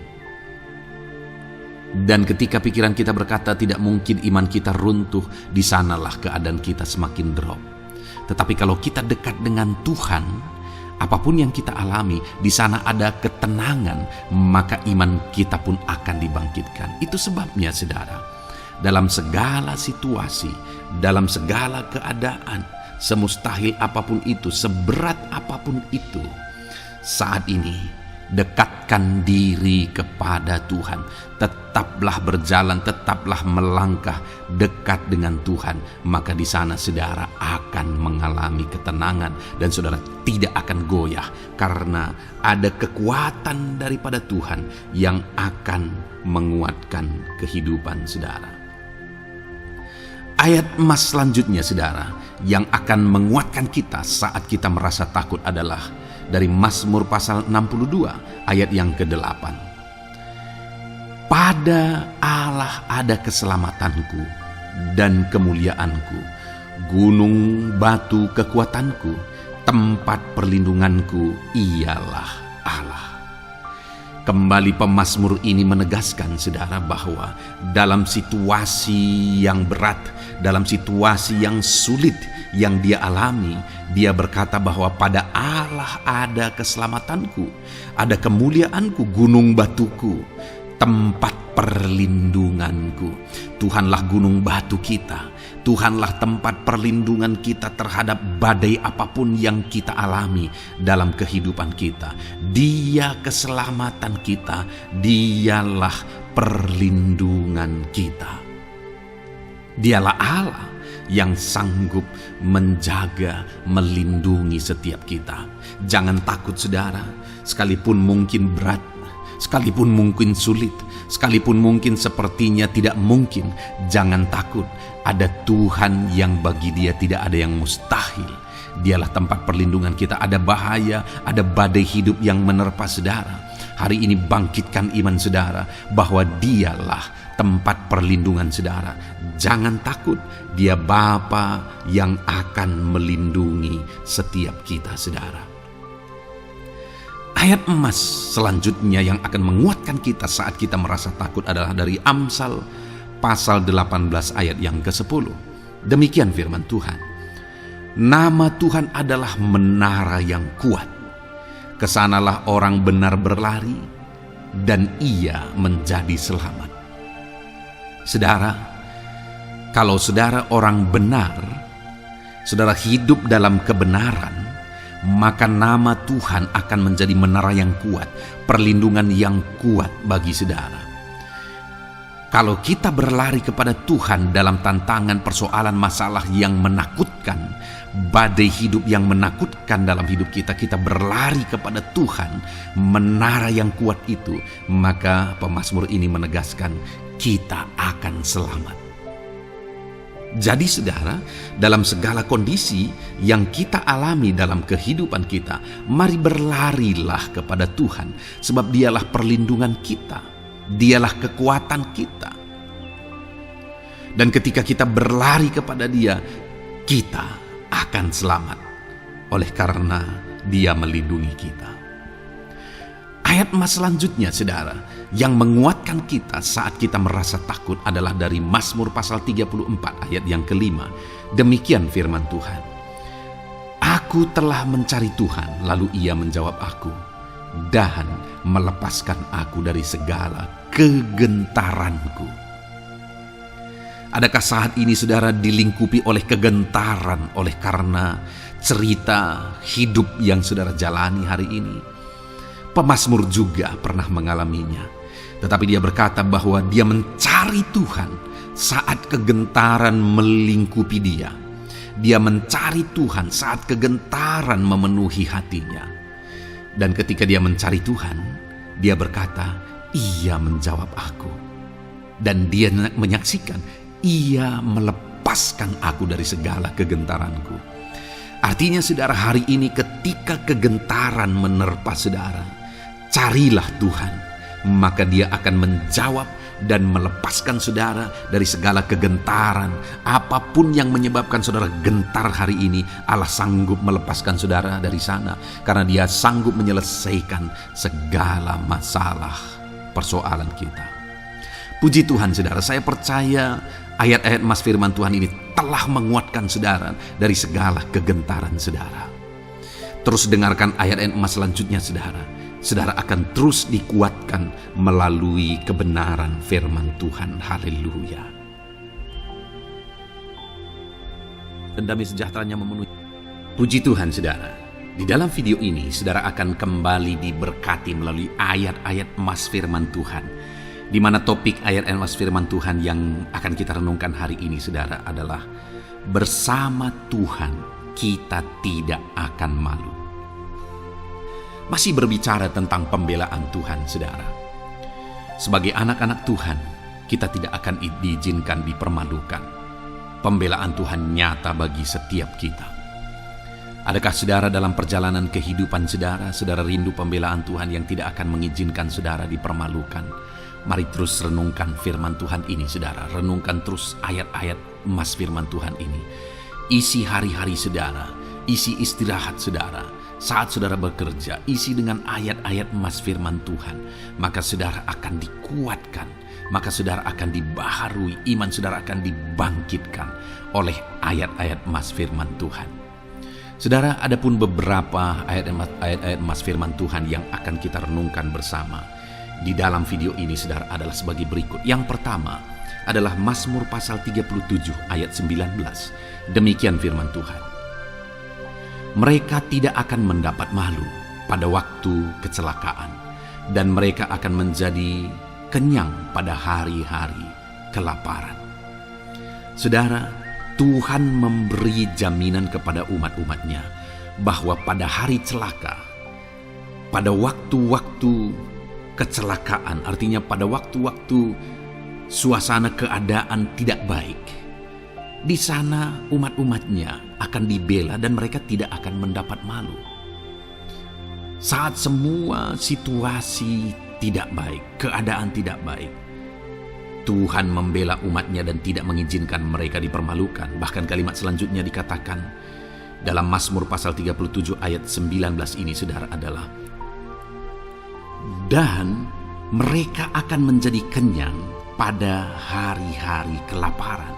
Dan ketika pikiran kita berkata tidak mungkin, iman kita runtuh, di sanalah keadaan kita semakin drop. Tetapi kalau kita dekat dengan Tuhan, apapun yang kita alami, di sana ada ketenangan, maka iman kita pun akan dibangkitkan. Itu sebabnya saudara, dalam segala situasi, dalam segala keadaan, semustahil apapun itu, seberat apapun itu, saat ini dekatkan diri kepada Tuhan. Tetaplah berjalan, tetaplah melangkah dekat dengan Tuhan. Maka di sana saudara akan mengalami ketenangan dan saudara tidak akan goyah, karena ada kekuatan daripada Tuhan yang akan menguatkan kehidupan saudara. Ayat emas selanjutnya saudara yang akan menguatkan kita saat kita merasa takut adalah dari Mazmur pasal 62 ayat yang ke-8. Pada Allah ada keselamatanku dan kemuliaanku, gunung batu kekuatanku, tempat perlindunganku ialah Allah. Kembali pemazmur ini menegaskan, saudara, bahwa dalam situasi yang berat, dalam situasi yang sulit yang dia alami, dia berkata bahwa pada Allah ada keselamatanku, ada kemuliaanku, gunung batuku, tempat perlindunganku. Tuhanlah gunung batu kita, Tuhanlah tempat perlindungan kita terhadap badai apapun yang kita alami dalam kehidupan kita. Dia keselamatan kita, dialah perlindungan kita. Dialah Allah yang sanggup menjaga, melindungi setiap kita. Jangan takut, saudara, sekalipun mungkin berat, sekalipun mungkin sulit, sekalipun mungkin sepertinya tidak mungkin, jangan takut. Ada Tuhan yang bagi dia tidak ada yang mustahil. Dialah tempat perlindungan kita. Ada bahaya, ada badai hidup yang menerpa saudara. Hari ini bangkitkan iman saudara bahwa dialah tempat perlindungan saudara. Jangan takut, dia Bapa yang akan melindungi setiap kita, saudara. Ayat emas selanjutnya yang akan menguatkan kita saat kita merasa takut adalah dari Amsal pasal 18 ayat yang ke-10. Demikian firman Tuhan. Nama Tuhan adalah menara yang kuat. Kesanalah orang benar berlari dan ia menjadi selamat. Saudara, kalau saudara orang benar, saudara hidup dalam kebenaran, maka nama Tuhan akan menjadi menara yang kuat, perlindungan yang kuat bagi saudara. Kalau kita berlari kepada Tuhan dalam tantangan, persoalan, masalah yang menakutkan, badai hidup yang menakutkan dalam hidup kita, kita berlari kepada Tuhan, menara yang kuat itu, maka pemazmur ini menegaskan kita akan selamat. Jadi saudara, dalam segala kondisi yang kita alami dalam kehidupan kita, mari berlarilah kepada Tuhan, sebab dialah perlindungan kita, dialah kekuatan kita. Dan ketika kita berlari kepada dia, kita akan selamat, oleh karena dia melindungi kita. Ayat emas selanjutnya, saudara, yang menguatkan kita saat kita merasa takut adalah dari Mazmur pasal 34 ayat yang ke-5. Demikian firman Tuhan. Aku telah mencari Tuhan, lalu ia menjawab aku, dan melepaskan aku dari segala kegentaranku. Adakah saat ini saudara dilingkupi oleh kegentaran oleh karena cerita hidup yang saudara jalani hari ini? Pemazmur juga pernah mengalaminya. Tetapi dia berkata bahwa dia mencari Tuhan saat kegentaran melingkupi dia. Dia mencari Tuhan saat kegentaran memenuhi hatinya. Dan ketika dia mencari Tuhan, dia berkata, ia menjawab aku. Dan dia menyaksikan, ia melepaskan aku dari segala kegentaranku. Artinya saudara, hari ini ketika kegentaran menerpa saudara, carilah Tuhan, maka dia akan menjawab dan melepaskan saudara dari segala kegentaran. Apapun yang menyebabkan saudara gentar hari ini, Allah sanggup melepaskan saudara dari sana, karena dia sanggup menyelesaikan segala masalah persoalan kita. Puji Tuhan saudara, saya percaya ayat-ayat emas firman Tuhan ini telah menguatkan saudara dari segala kegentaran saudara. Terus dengarkan ayat-ayat emas selanjutnya saudara. Saudara akan terus dikuatkan melalui kebenaran firman Tuhan. Haleluya. Dan damai sejahteranya memenuhi. Puji Tuhan saudara. Di dalam video ini saudara akan kembali diberkati melalui ayat-ayat emas firman Tuhan, di mana topik ayat emas firman Tuhan yang akan kita renungkan hari ini saudara adalah bersama Tuhan kita tidak akan malu. Masih berbicara tentang pembelaan Tuhan saudara. Sebagai anak-anak Tuhan, kita tidak akan diizinkan dipermalukan. Pembelaan Tuhan nyata bagi setiap kita. Adakah saudara dalam perjalanan kehidupan saudara rindu pembelaan Tuhan yang tidak akan mengizinkan saudara dipermalukan? Mari terus renungkan firman Tuhan ini, saudara. Renungkan terus ayat-ayat emas firman Tuhan ini. Isi hari-hari saudara, isi istirahat saudara. Saat saudara bekerja, isi dengan ayat-ayat emas firman Tuhan. Maka saudara akan dikuatkan, maka saudara akan dibaharui, iman saudara akan dibangkitkan oleh ayat-ayat emas firman Tuhan. Saudara, ada pun beberapa ayat-ayat emas firman Tuhan yang akan kita renungkan bersama di dalam video ini, saudara, adalah sebagai berikut. Yang pertama adalah Mazmur pasal 37 ayat 19. Demikian firman Tuhan. Mereka tidak akan mendapat malu pada waktu kecelakaan, dan mereka akan menjadi kenyang pada hari-hari kelaparan. Saudara, Tuhan memberi jaminan kepada umat-umatnya bahwa pada hari celaka, pada waktu-waktu kecelakaan, artinya pada waktu-waktu suasana keadaan tidak baik, di sana umat-umatnya akan dibela dan mereka tidak akan mendapat malu. Saat semua situasi tidak baik, keadaan tidak baik, Tuhan membela umatnya dan tidak mengizinkan mereka dipermalukan. Bahkan kalimat selanjutnya dikatakan dalam Mazmur pasal 37 ayat 19 ini, saudara, adalah dan mereka akan menjadi kenyang pada hari-hari kelaparan.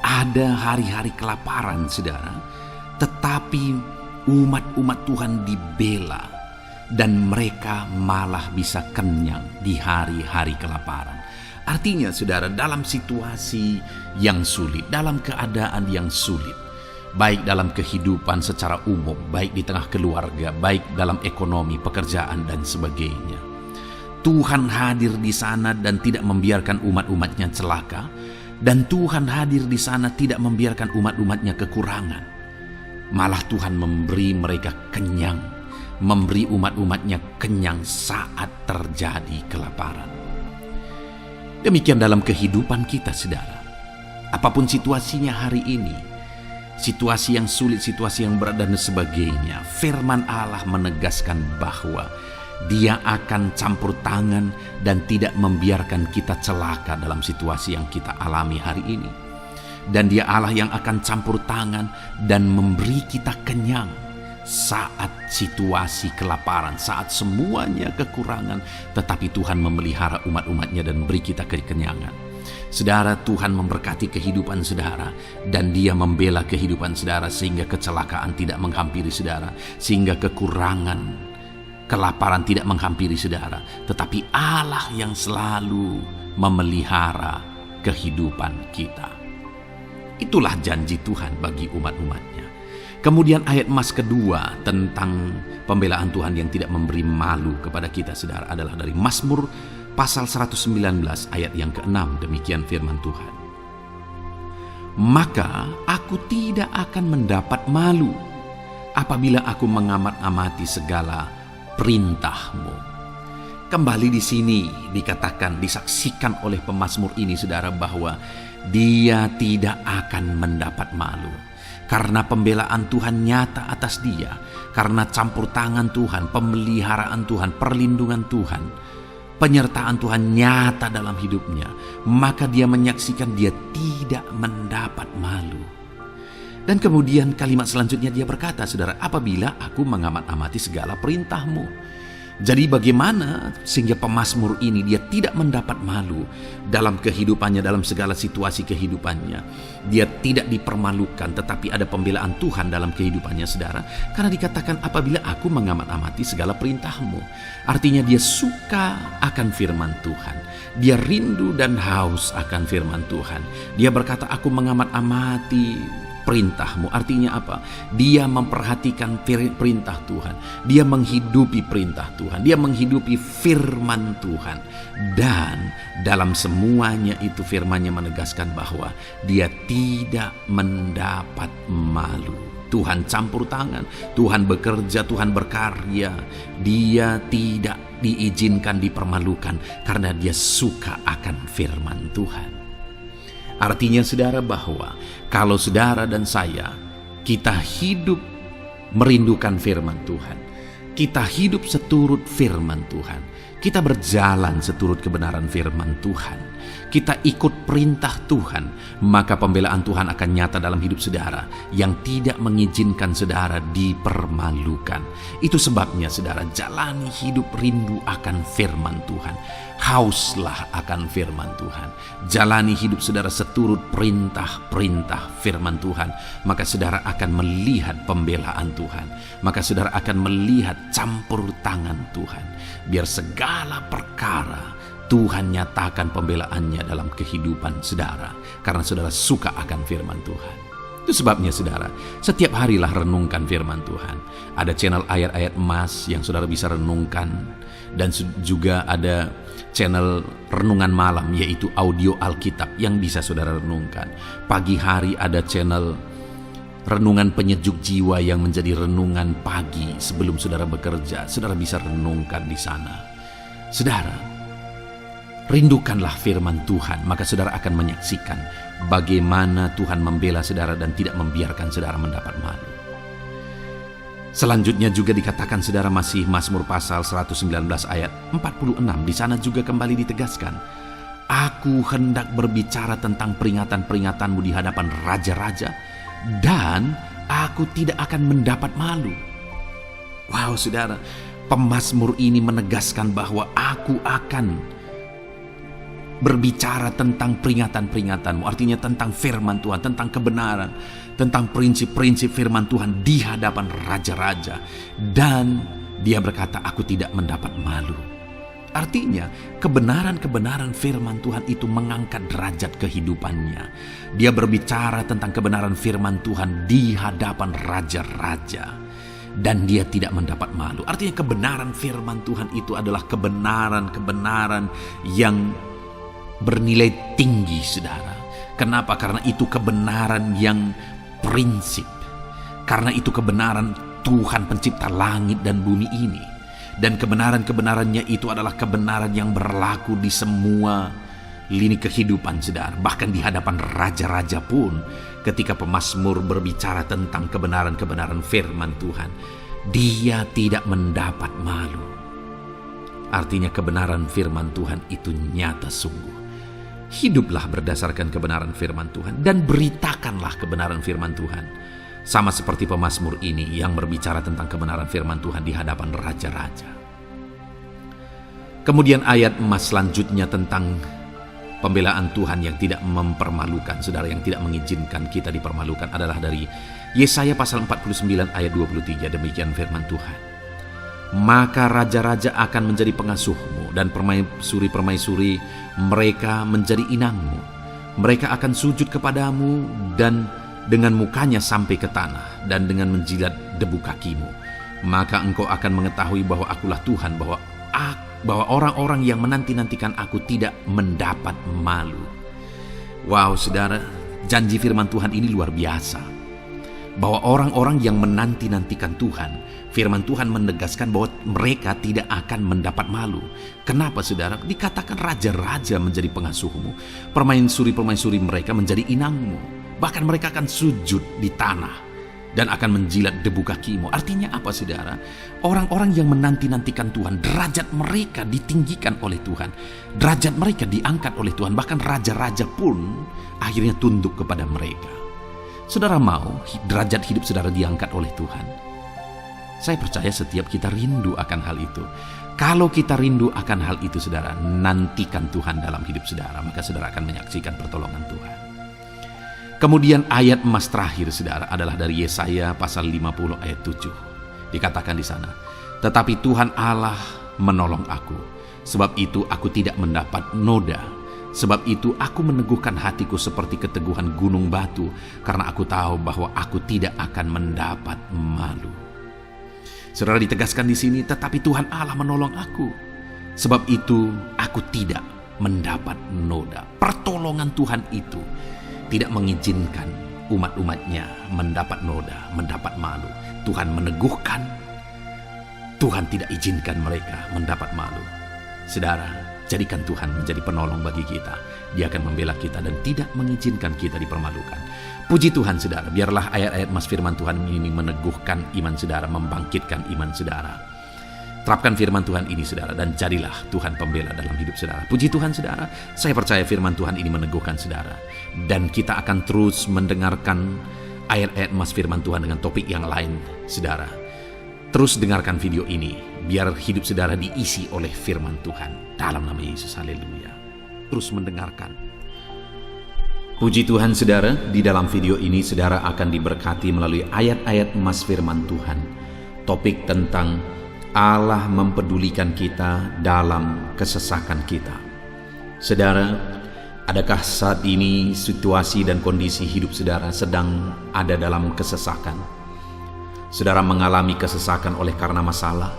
Ada hari-hari kelaparan, saudara, tetapi umat-umat Tuhan dibela dan mereka malah bisa kenyang di hari-hari kelaparan. Artinya, saudara, dalam situasi yang sulit, dalam keadaan yang sulit, baik dalam kehidupan secara umum, baik di tengah keluarga, baik dalam ekonomi, pekerjaan, dan sebagainya, Tuhan hadir di sana dan tidak membiarkan umat-umatnya celaka. Dan Tuhan hadir di sana tidak membiarkan umat-umatnya kekurangan. Malah Tuhan memberi mereka kenyang, memberi umat-umatnya kenyang saat terjadi kelaparan. Demikian dalam kehidupan kita, saudara. Apapun situasinya hari ini, situasi yang sulit, situasi yang berat, dan sebagainya, firman Allah menegaskan bahwa Dia akan campur tangan dan tidak membiarkan kita celaka dalam situasi yang kita alami hari ini. Dan Dia Allah yang akan campur tangan dan memberi kita kenyang saat situasi kelaparan, saat semuanya kekurangan, tetapi Tuhan memelihara umat-umatnya dan beri kita kekenyangan. Saudara, Tuhan memberkati kehidupan saudara dan Dia membela kehidupan saudara sehingga kecelakaan tidak menghampiri saudara, sehingga kekurangan, kelaparan tidak menghampiri saudara, tetapi Allah yang selalu memelihara kehidupan kita. Itulah janji Tuhan bagi umat-umatnya. Kemudian ayat emas kedua tentang pembelaan Tuhan yang tidak memberi malu kepada kita, saudara, adalah dari Mazmur pasal 119 ayat yang ke-6. Demikian firman Tuhan. Maka aku tidak akan mendapat malu apabila aku mengamat-amati segala perintah-Mu. Kembali di sini dikatakan, disaksikan oleh pemazmur ini, saudara, bahwa dia tidak akan mendapat malu. Karena pembelaan Tuhan nyata atas dia. Karena campur tangan Tuhan, pemeliharaan Tuhan, perlindungan Tuhan, penyertaan Tuhan nyata dalam hidupnya. Maka dia menyaksikan dia tidak mendapat malu. Dan kemudian kalimat selanjutnya dia berkata, saudara, apabila aku mengamat-amati segala perintah-Mu. Jadi bagaimana sehingga pemazmur ini dia tidak mendapat malu dalam kehidupannya, dalam segala situasi kehidupannya. Dia tidak dipermalukan, tetapi ada pembelaan Tuhan dalam kehidupannya, saudara. Karena dikatakan apabila aku mengamat-amati segala perintah-Mu. Artinya dia suka akan firman Tuhan. Dia rindu dan haus akan firman Tuhan. Dia berkata, aku mengamat-amati perintah-Mu. Artinya apa? Dia memperhatikan perintah Tuhan. Dia menghidupi perintah Tuhan. Dia menghidupi firman Tuhan. Dan dalam semuanya itu firman-Nya menegaskan bahwa dia tidak mendapat malu. Tuhan campur tangan, Tuhan bekerja, Tuhan berkarya. Dia tidak diizinkan dipermalukan karena dia suka akan firman Tuhan. Artinya, saudara, bahwa kalau saudara dan saya, kita hidup merindukan firman Tuhan, kita hidup seturut firman Tuhan, kita berjalan seturut kebenaran firman Tuhan, kita ikut perintah Tuhan, maka pembelaan Tuhan akan nyata dalam hidup saudara yang tidak mengizinkan saudara dipermalukan. Itu sebabnya saudara, jalani hidup rindu akan firman Tuhan. Hauslah akan firman Tuhan. Jalani hidup saudara seturut perintah-perintah firman Tuhan. Maka saudara akan melihat pembelaan Tuhan. Maka saudara akan melihat campur tangan Tuhan. Biar segala perkara Tuhan nyatakan pembelaannya dalam kehidupan saudara. Karena saudara suka akan firman Tuhan. Itu sebabnya saudara, setiap harilah renungkan firman Tuhan. Ada channel ayat-ayat emas yang saudara bisa renungkan. Dan juga ada channel renungan malam, yaitu audio Alkitab yang bisa saudara renungkan. Pagi hari ada channel renungan penyejuk jiwa yang menjadi renungan pagi sebelum saudara bekerja. Saudara bisa renungkan di sana. Saudara, rindukanlah firman Tuhan, maka saudara akan menyaksikan bagaimana Tuhan membela saudara dan tidak membiarkan saudara mendapat malu. Selanjutnya juga dikatakan saudara, masih Mazmur pasal 119 ayat 46. Di sana juga kembali ditegaskan, aku hendak berbicara tentang peringatan-peringatanmu di hadapan raja-raja, dan aku tidak akan mendapat malu. Wow saudara, pemazmur ini menegaskan bahwa aku akan berbicara tentang peringatan-peringatanmu, artinya tentang firman Tuhan, tentang kebenaran, tentang prinsip-prinsip firman Tuhan di hadapan raja-raja. Dan dia berkata, aku tidak mendapat malu. Artinya kebenaran-kebenaran firman Tuhan itu mengangkat derajat kehidupannya. Dia berbicara tentang kebenaran firman Tuhan di hadapan raja-raja, dan dia tidak mendapat malu. Artinya kebenaran firman Tuhan itu adalah kebenaran-kebenaran yang bernilai tinggi saudara. Kenapa? Karena itu kebenaran yang prinsip. Karena itu kebenaran Tuhan pencipta langit dan bumi ini. Dan kebenaran-kebenarannya itu adalah kebenaran yang berlaku di semua lini kehidupan saudara. Bahkan di hadapan raja-raja pun, ketika pemazmur berbicara tentang kebenaran-kebenaran firman Tuhan, dia tidak mendapat malu. Artinya kebenaran firman Tuhan itu nyata sungguh. Hiduplah berdasarkan kebenaran firman Tuhan dan beritakanlah kebenaran firman Tuhan. Sama seperti pemazmur ini yang berbicara tentang kebenaran firman Tuhan di hadapan raja-raja. Kemudian ayat emas selanjutnya tentang pembelaan Tuhan yang tidak mempermalukan, saudara, yang tidak mengizinkan kita dipermalukan adalah dari Yesaya pasal 49 ayat 23. Demikian firman Tuhan. Maka raja-raja akan menjadi pengasuhmu, dan permaisuri-permaisuri mereka menjadi inangmu. Mereka akan sujud kepadamu dan dengan mukanya sampai ke tanah, dan dengan menjilat debu kakimu. Maka engkau akan mengetahui bahwa akulah Tuhan, bahwa orang-orang yang menanti-nantikan aku tidak mendapat malu. Wow saudara, janji firman Tuhan ini luar biasa. Bahwa orang-orang yang menanti-nantikan Tuhan, firman Tuhan menegaskan bahwa mereka tidak akan mendapat malu. Kenapa saudara? Dikatakan raja-raja menjadi pengasuhmu, permaisuri-permaisuri mereka menjadi inangmu. Bahkan mereka akan sujud di tanah dan akan menjilat debu kakimu. Artinya apa saudara? Orang-orang yang menanti-nantikan Tuhan, derajat mereka ditinggikan oleh Tuhan, derajat mereka diangkat oleh Tuhan. Bahkan raja-raja pun akhirnya tunduk kepada mereka. Saudara mau derajat hidup saudara diangkat oleh Tuhan? Saya percaya setiap kita rindu akan hal itu. Kalau kita rindu akan hal itu saudara, nantikan Tuhan dalam hidup saudara, maka saudara akan menyaksikan pertolongan Tuhan. Kemudian ayat emas terakhir saudara adalah dari Yesaya pasal 50 ayat 7. Dikatakan di sana, tetapi Tuhan Allah menolong aku, sebab itu aku tidak mendapat noda. Sebab itu aku meneguhkan hatiku seperti keteguhan gunung batu, karena aku tahu bahwa aku tidak akan mendapat malu. Saudara, ditegaskan di sini, tetapi Tuhan Allah menolong aku. Sebab itu aku tidak mendapat noda. Pertolongan Tuhan itu tidak mengizinkan umat-umatnya mendapat noda, mendapat malu. Tuhan meneguhkan, Tuhan tidak izinkan mereka mendapat malu. Saudara, jadikan Tuhan menjadi penolong bagi kita. Dia akan membela kita dan tidak mengizinkan kita dipermalukan. Puji Tuhan saudara, biarlah ayat-ayat mas firman Tuhan ini meneguhkan iman saudara, membangkitkan iman saudara. Terapkan firman Tuhan ini saudara, dan jadilah Tuhan pembela dalam hidup saudara. Puji Tuhan saudara, saya percaya firman Tuhan ini meneguhkan saudara. Dan kita akan terus mendengarkan ayat-ayat emas firman Tuhan dengan topik yang lain saudara. Terus dengarkan video ini, biar hidup saudara diisi oleh firman Tuhan. Dalam nama Yesus, haleluya. Terus mendengarkan. Puji Tuhan saudara, di dalam video ini saudara akan diberkati melalui ayat-ayat emas firman Tuhan. Topik tentang Allah mempedulikan kita dalam kesesakan kita. Saudara, adakah saat ini situasi dan kondisi hidup saudara sedang ada dalam kesesakan? Saudara mengalami kesesakan oleh karena masalah,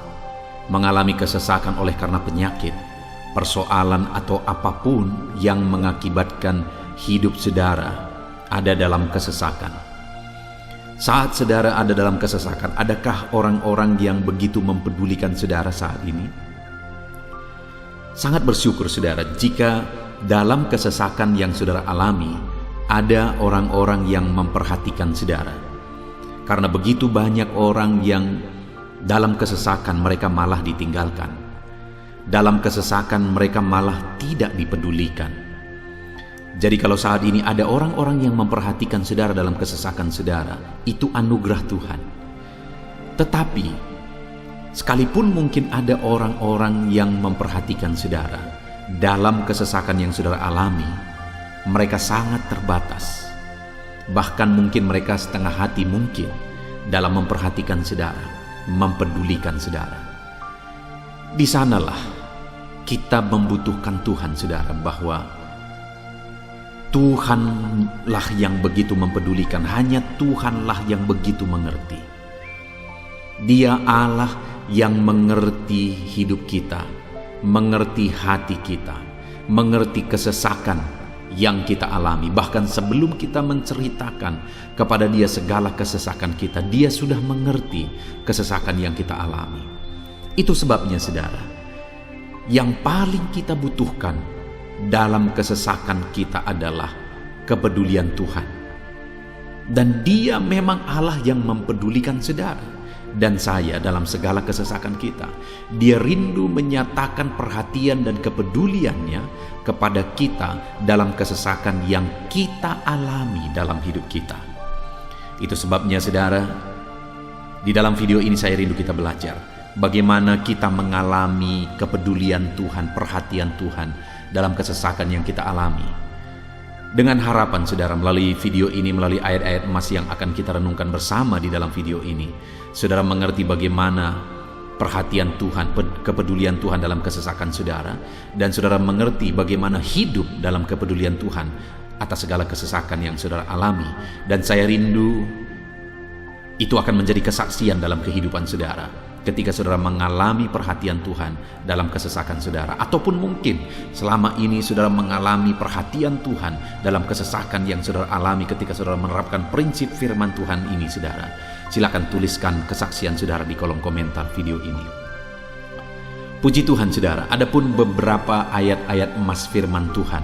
mengalami kesesakan oleh karena penyakit, persoalan atau apapun yang mengakibatkan hidup saudara ada dalam kesesakan. Saat saudara ada dalam kesesakan, adakah orang-orang yang begitu mempedulikan saudara saat ini? Sangat bersyukur saudara jika dalam kesesakan yang saudara alami ada orang-orang yang memperhatikan saudara. Karena begitu banyak orang yang dalam kesesakan mereka malah ditinggalkan. Dalam kesesakan mereka malah tidak dipedulikan. Jadi kalau saat ini ada orang-orang yang memperhatikan saudara dalam kesesakan saudara, itu anugerah Tuhan. Tetapi, sekalipun mungkin ada orang-orang yang memperhatikan saudara dalam kesesakan yang saudara alami, mereka sangat terbatas. Bahkan mungkin mereka setengah hati mungkin dalam memperhatikan saudara, mempedulikan saudara. Di sanalah kita membutuhkan Tuhan saudara, bahwa Tuhanlah yang begitu mempedulikan, hanya Tuhanlah yang begitu mengerti. Dia Allah yang mengerti hidup kita, mengerti hati kita, mengerti kesesakan yang kita alami. Bahkan sebelum kita menceritakan kepada Dia segala kesesakan kita, Dia sudah mengerti kesesakan yang kita alami. Itu sebabnya saudara, yang paling kita butuhkan dalam kesesakan kita adalah kepedulian Tuhan. Dan Dia memang Allah yang mempedulikan saudara dan saya dalam segala kesesakan kita. Dia rindu menyatakan perhatian dan kepeduliannya kepada kita dalam kesesakan yang kita alami dalam hidup kita. Itu sebabnya saudara, di dalam video ini saya rindu kita belajar bagaimana kita mengalami kepedulian Tuhan, perhatian Tuhan dalam kesesakan yang kita alami. Dengan harapan saudara, melalui video ini, melalui ayat-ayat emas yang akan kita renungkan bersama di dalam video ini, saudara mengerti bagaimana perhatian Tuhan, kepedulian Tuhan dalam kesesakan saudara, dan saudara mengerti bagaimana hidup dalam kepedulian Tuhan atas segala kesesakan yang saudara alami. Dan saya rindu itu akan menjadi kesaksian dalam kehidupan saudara ketika saudara mengalami perhatian Tuhan dalam kesesakan saudara, ataupun mungkin selama ini saudara mengalami perhatian Tuhan dalam kesesakan yang saudara alami ketika saudara menerapkan prinsip firman Tuhan ini saudara. Silakan tuliskan kesaksian saudara di kolom komentar video ini. Puji Tuhan saudara, adapun beberapa ayat-ayat emas firman Tuhan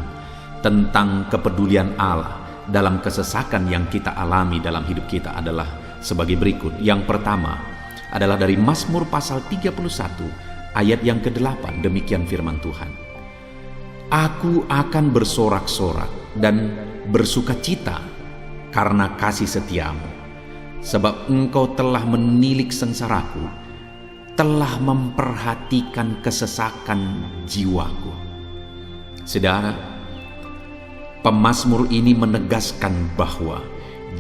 tentang kepedulian Allah dalam kesesakan yang kita alami dalam hidup kita adalah sebagai berikut. Yang pertama adalah dari Mazmur pasal 31 ayat yang ke-8. Demikian firman Tuhan. Aku akan bersorak-sorak dan bersukacita karena kasih setiamu, sebab engkau telah menilik sengsaraku, telah memperhatikan kesesakan jiwaku. Saudara, pemazmur ini menegaskan bahwa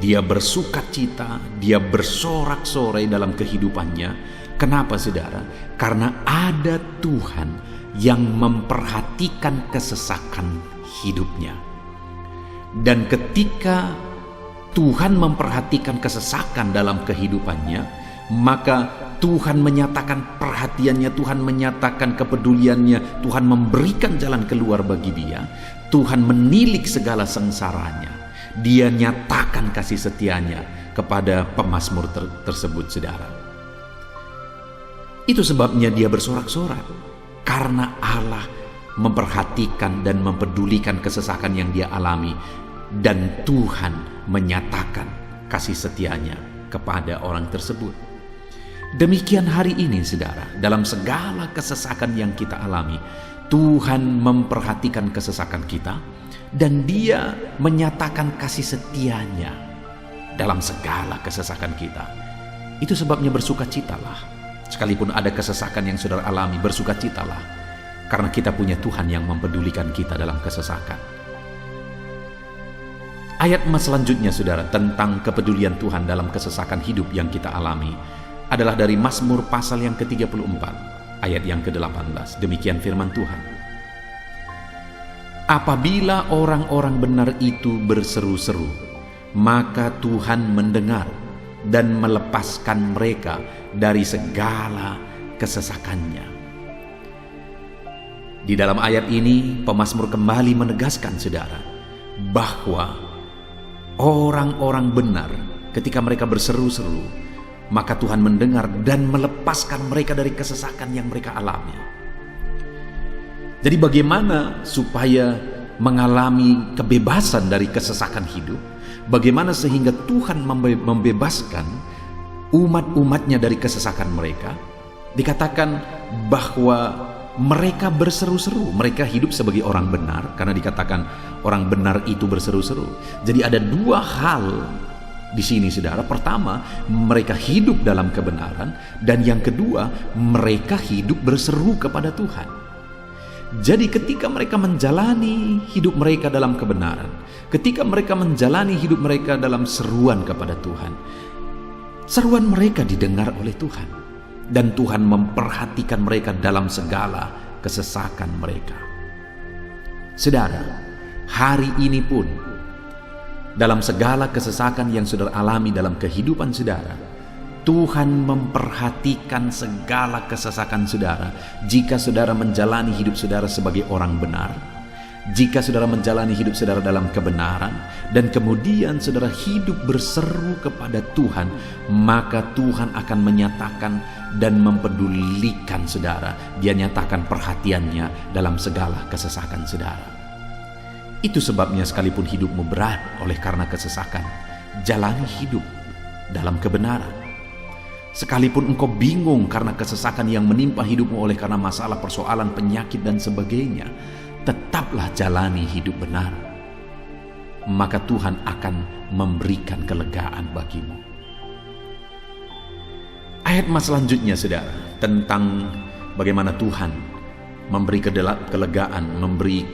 dia bersukacita, dia bersorak-sorai dalam kehidupannya. Kenapa saudara? Karena ada Tuhan yang memperhatikan kesesakan hidupnya. Dan ketika Tuhan memperhatikan kesesakan dalam kehidupannya, maka Tuhan menyatakan perhatiannya, Tuhan menyatakan kepeduliannya, Tuhan memberikan jalan keluar bagi dia. Tuhan menilik segala sengsaranya. Dia nyatakan kasih setianya kepada pemazmur tersebut saudara. Itu sebabnya dia bersorak-sorak, karena Allah memperhatikan dan mempedulikan kesesakan yang dia alami, dan Tuhan menyatakan kasih setianya kepada orang tersebut. Demikian hari ini, saudara, dalam segala kesesakan yang kita alami, Tuhan memperhatikan kesesakan kita dan Dia menyatakan kasih setia-Nya dalam segala kesesakan kita. Itu sebabnya bersukacitalah. Sekalipun ada kesesakan yang saudara alami, bersukacitalah, karena kita punya Tuhan yang mempedulikan kita dalam kesesakan. Ayat selanjutnya, saudara, tentang kepedulian Tuhan dalam kesesakan hidup yang kita alami adalah dari Mazmur pasal yang ke-34, ayat yang ke-18. Demikian firman Tuhan. Apabila orang-orang benar itu berseru-seru, maka Tuhan mendengar dan melepaskan mereka dari segala kesesakannya. Di dalam ayat ini, pemazmur kembali menegaskan, saudara, bahwa orang-orang benar ketika mereka berseru-seru, maka Tuhan mendengar dan melepaskan mereka dari kesesakan yang mereka alami. Jadi bagaimana supaya mengalami kebebasan dari kesesakan hidup? Bagaimana sehingga Tuhan membebaskan umat-umatnya dari kesesakan mereka? Dikatakan bahwa mereka berseru-seru, mereka hidup sebagai orang benar, karena dikatakan orang benar itu berseru-seru. Jadi ada dua hal di sini, saudara. Pertama, mereka hidup dalam kebenaran, dan yang kedua, mereka hidup berseru kepada Tuhan. Jadi ketika mereka menjalani hidup mereka dalam kebenaran, ketika mereka menjalani hidup mereka dalam seruan kepada Tuhan, seruan mereka didengar oleh Tuhan, dan Tuhan memperhatikan mereka dalam segala kesesakan mereka. Saudara, hari ini pun dalam segala kesesakan yang saudara alami dalam kehidupan saudara, Tuhan memperhatikan segala kesesakan saudara. Jika saudara menjalani hidup saudara sebagai orang benar, jika saudara menjalani hidup saudara dalam kebenaran, dan kemudian saudara hidup berseru kepada Tuhan, maka Tuhan akan menyatakan dan mempedulikan saudara. Dia nyatakan perhatiannya dalam segala kesesakan saudara. Itu sebabnya sekalipun hidupmu berat oleh karena kesesakan, jalani hidup dalam kebenaran. Sekalipun engkau bingung karena kesesakan yang menimpa hidupmu oleh karena masalah, persoalan, penyakit dan sebagainya, tetaplah jalani hidup benar. Maka Tuhan akan memberikan kelegaan bagimu. Ayat selanjutnya, saudara, tentang bagaimana Tuhan memberi kelegaan, memberi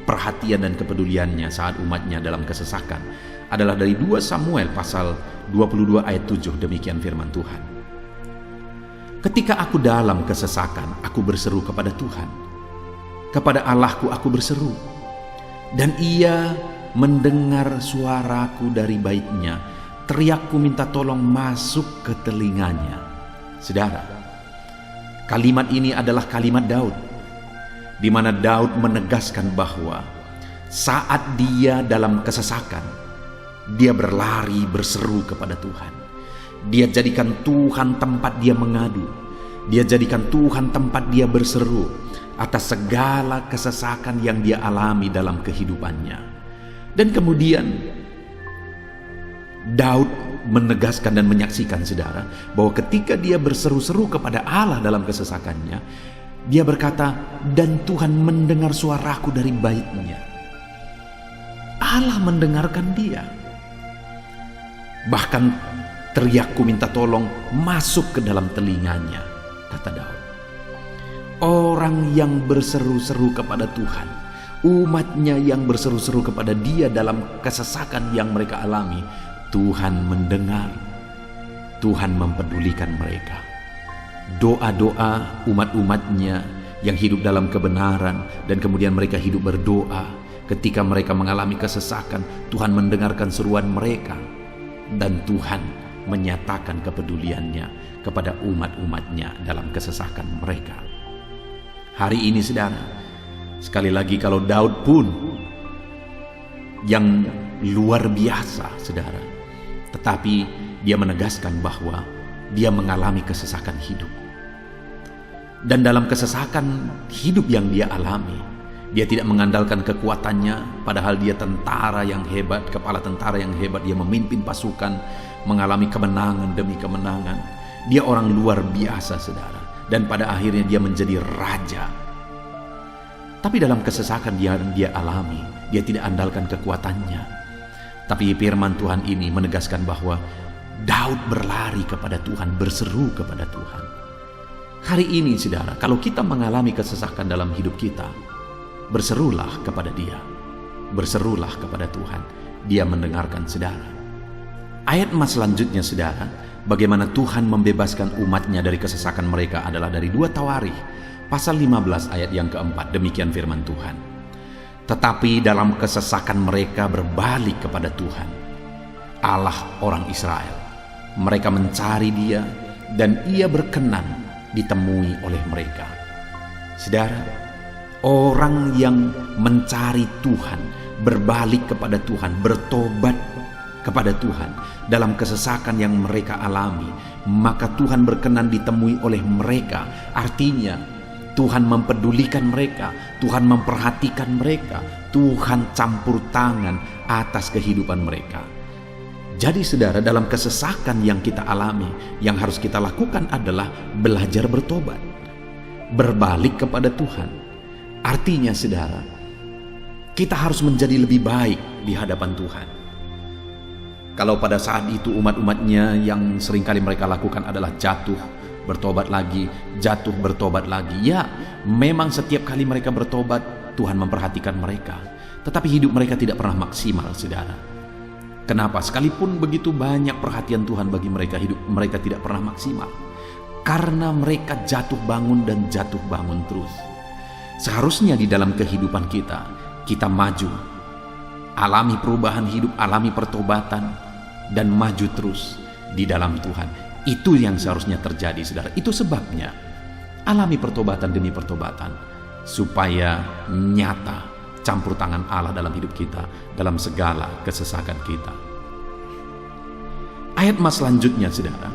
perhatian dan kepeduliannya saat umatnya dalam kesesakan adalah dari 2 Samuel pasal 22 ayat 7. Demikian firman Tuhan. Ketika aku dalam kesesakan, aku berseru kepada Tuhan. Kepada Allahku aku berseru, dan Ia mendengar suaraku dari baitnya. Teriakku minta tolong masuk ke telinganya. Saudara, kalimat ini adalah kalimat Daud, di mana Daud menegaskan bahwa saat dia dalam kesesakan, dia berlari berseru kepada Tuhan. Dia jadikan Tuhan tempat dia mengadu. Dia jadikan Tuhan tempat dia berseru atas segala kesesakan yang dia alami dalam kehidupannya. Dan kemudian Daud menegaskan dan menyaksikan, saudara, bahwa ketika dia berseru-seru kepada Allah dalam kesesakannya, dia berkata, dan Tuhan mendengar suaraku dari baitnya. Allah mendengarkan dia. Bahkan teriakku minta tolong masuk ke dalam telinganya, kata Daud. Orang yang berseru-seru kepada Tuhan, umatnya yang berseru-seru kepada dia dalam kesesakan yang mereka alami, Tuhan mendengar, Tuhan mempedulikan mereka. Doa-doa umat-umatnya yang hidup dalam kebenaran, dan kemudian mereka hidup berdoa ketika mereka mengalami kesesakan, Tuhan mendengarkan seruan mereka, dan Tuhan menyatakan kepeduliannya kepada umat-umatnya dalam kesesakan mereka. Hari ini, saudara, sekali lagi, kalau Daud pun yang luar biasa, saudara, tetapi dia menegaskan bahwa dia mengalami kesesakan hidup. Dan dalam kesesakan hidup yang dia alami, dia tidak mengandalkan kekuatannya, padahal dia tentara yang hebat, kepala tentara yang hebat. Dia memimpin pasukan, mengalami kemenangan demi kemenangan. Dia orang luar biasa, saudara. Dan pada akhirnya dia menjadi raja. Tapi dalam kesesakan dia alami, dia tidak andalkan kekuatannya. Tapi firman Tuhan ini menegaskan bahwa Daud berlari kepada Tuhan, berseru kepada Tuhan. Hari ini, saudara, kalau kita mengalami kesesakan dalam hidup kita, berserulah kepada Dia, berserulah kepada Tuhan. Dia mendengarkan saudara. Ayat emas selanjutnya, saudara, bagaimana Tuhan membebaskan umatnya dari kesesakan mereka adalah dari 2 Tawarikh pasal 15 ayat yang keempat. Demikian firman Tuhan. Tetapi dalam kesesakan mereka berbalik kepada Tuhan, Allah orang Israel. Mereka mencari Dia dan Ia berkenan ditemui oleh mereka. Saudara, orang yang mencari Tuhan, berbalik kepada Tuhan, bertobat kepada Tuhan dalam kesesakan yang mereka alami, maka Tuhan berkenan ditemui oleh mereka. Artinya Tuhan mempedulikan mereka, Tuhan memperhatikan mereka, Tuhan campur tangan atas kehidupan mereka. Jadi saudara, dalam kesesakan yang kita alami, yang harus kita lakukan adalah belajar bertobat, berbalik kepada Tuhan. Artinya saudara, kita harus menjadi lebih baik di hadapan Tuhan. Kalau pada saat itu umat-umatnya yang seringkali mereka lakukan adalah jatuh, bertobat lagi, jatuh, bertobat lagi. Ya, memang setiap kali mereka bertobat, Tuhan memperhatikan mereka. Tetapi hidup mereka tidak pernah maksimal, saudara. Kenapa? Sekalipun begitu banyak perhatian Tuhan bagi mereka, hidup mereka tidak pernah maksimal. Karena mereka jatuh bangun dan jatuh bangun terus. Seharusnya di dalam kehidupan kita maju, alami perubahan hidup, alami pertobatan, dan maju terus di dalam Tuhan. Itu yang seharusnya terjadi, saudara. Itu sebabnya alami pertobatan demi pertobatan, supaya nyata campur tangan Allah dalam hidup kita, dalam segala kesesakan kita. Ayat emas selanjutnya, saudara,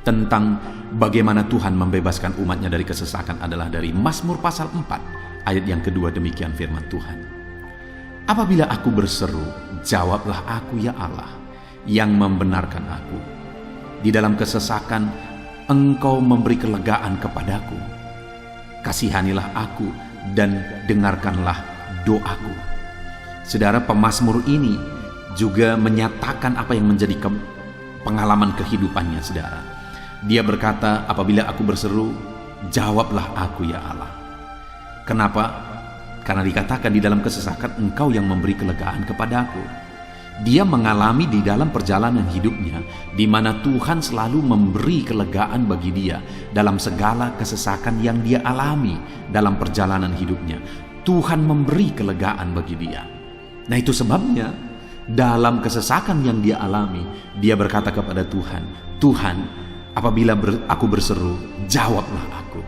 tentang bagaimana Tuhan membebaskan umatnya dari kesesakan adalah dari Mazmur pasal 4 ayat yang kedua. Demikian firman Tuhan. Apabila aku berseru, jawablah aku ya Allah, yang membenarkan aku. Di dalam kesesakan, Engkau memberi kelegaan kepadaku. Kasihanilah aku dan dengarkanlah doaku. Saudara, pemazmur ini juga menyatakan apa yang menjadi pengalaman kehidupannya, saudara. Dia berkata, apabila aku berseru, jawablah aku ya Allah. Kenapa? Karena dikatakan di dalam kesesakan, Engkau yang memberi kelegaan kepadaku. Dia mengalami di dalam perjalanan hidupnya, di mana Tuhan selalu memberi kelegaan bagi dia dalam segala kesesakan yang dia alami dalam perjalanan hidupnya. Tuhan memberi kelegaan bagi dia. Nah, itu sebabnya dalam kesesakan yang dia alami, dia berkata kepada Tuhan, Tuhan, apabila aku berseru, jawablah aku.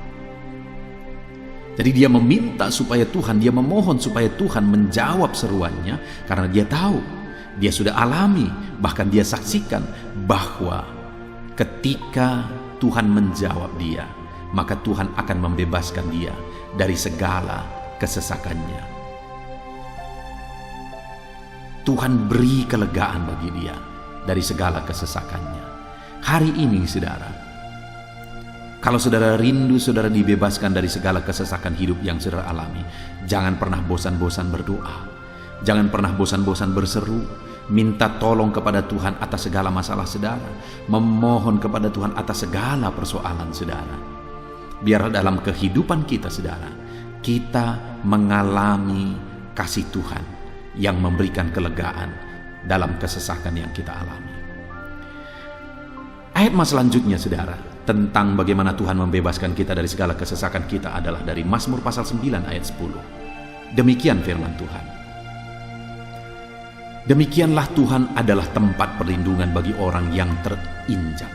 Jadi dia meminta supaya Tuhan, dia memohon supaya Tuhan menjawab seruannya, karena dia tahu, dia sudah alami, bahkan dia saksikan bahwa ketika Tuhan menjawab dia, maka Tuhan akan membebaskan dia dari segala kesesakannya. Tuhan beri kelegaan bagi dia dari segala kesesakannya. Hari ini, saudara, kalau saudara rindu saudara dibebaskan dari segala kesesakan hidup yang saudara alami, jangan pernah bosan-bosan berdoa. Jangan pernah bosan-bosan berseru, minta tolong kepada Tuhan atas segala masalah saudara, memohon kepada Tuhan atas segala persoalan saudara. Biar dalam kehidupan kita, saudara, kita mengalami kasih Tuhan yang memberikan kelegaan dalam kesesakan yang kita alami. Ayat mas selanjutnya, saudara, tentang bagaimana Tuhan membebaskan kita dari segala kesesakan kita adalah dari Mazmur pasal 9 ayat 10. Demikian firman Tuhan. Demikianlah Tuhan adalah tempat perlindungan bagi orang yang terinjak,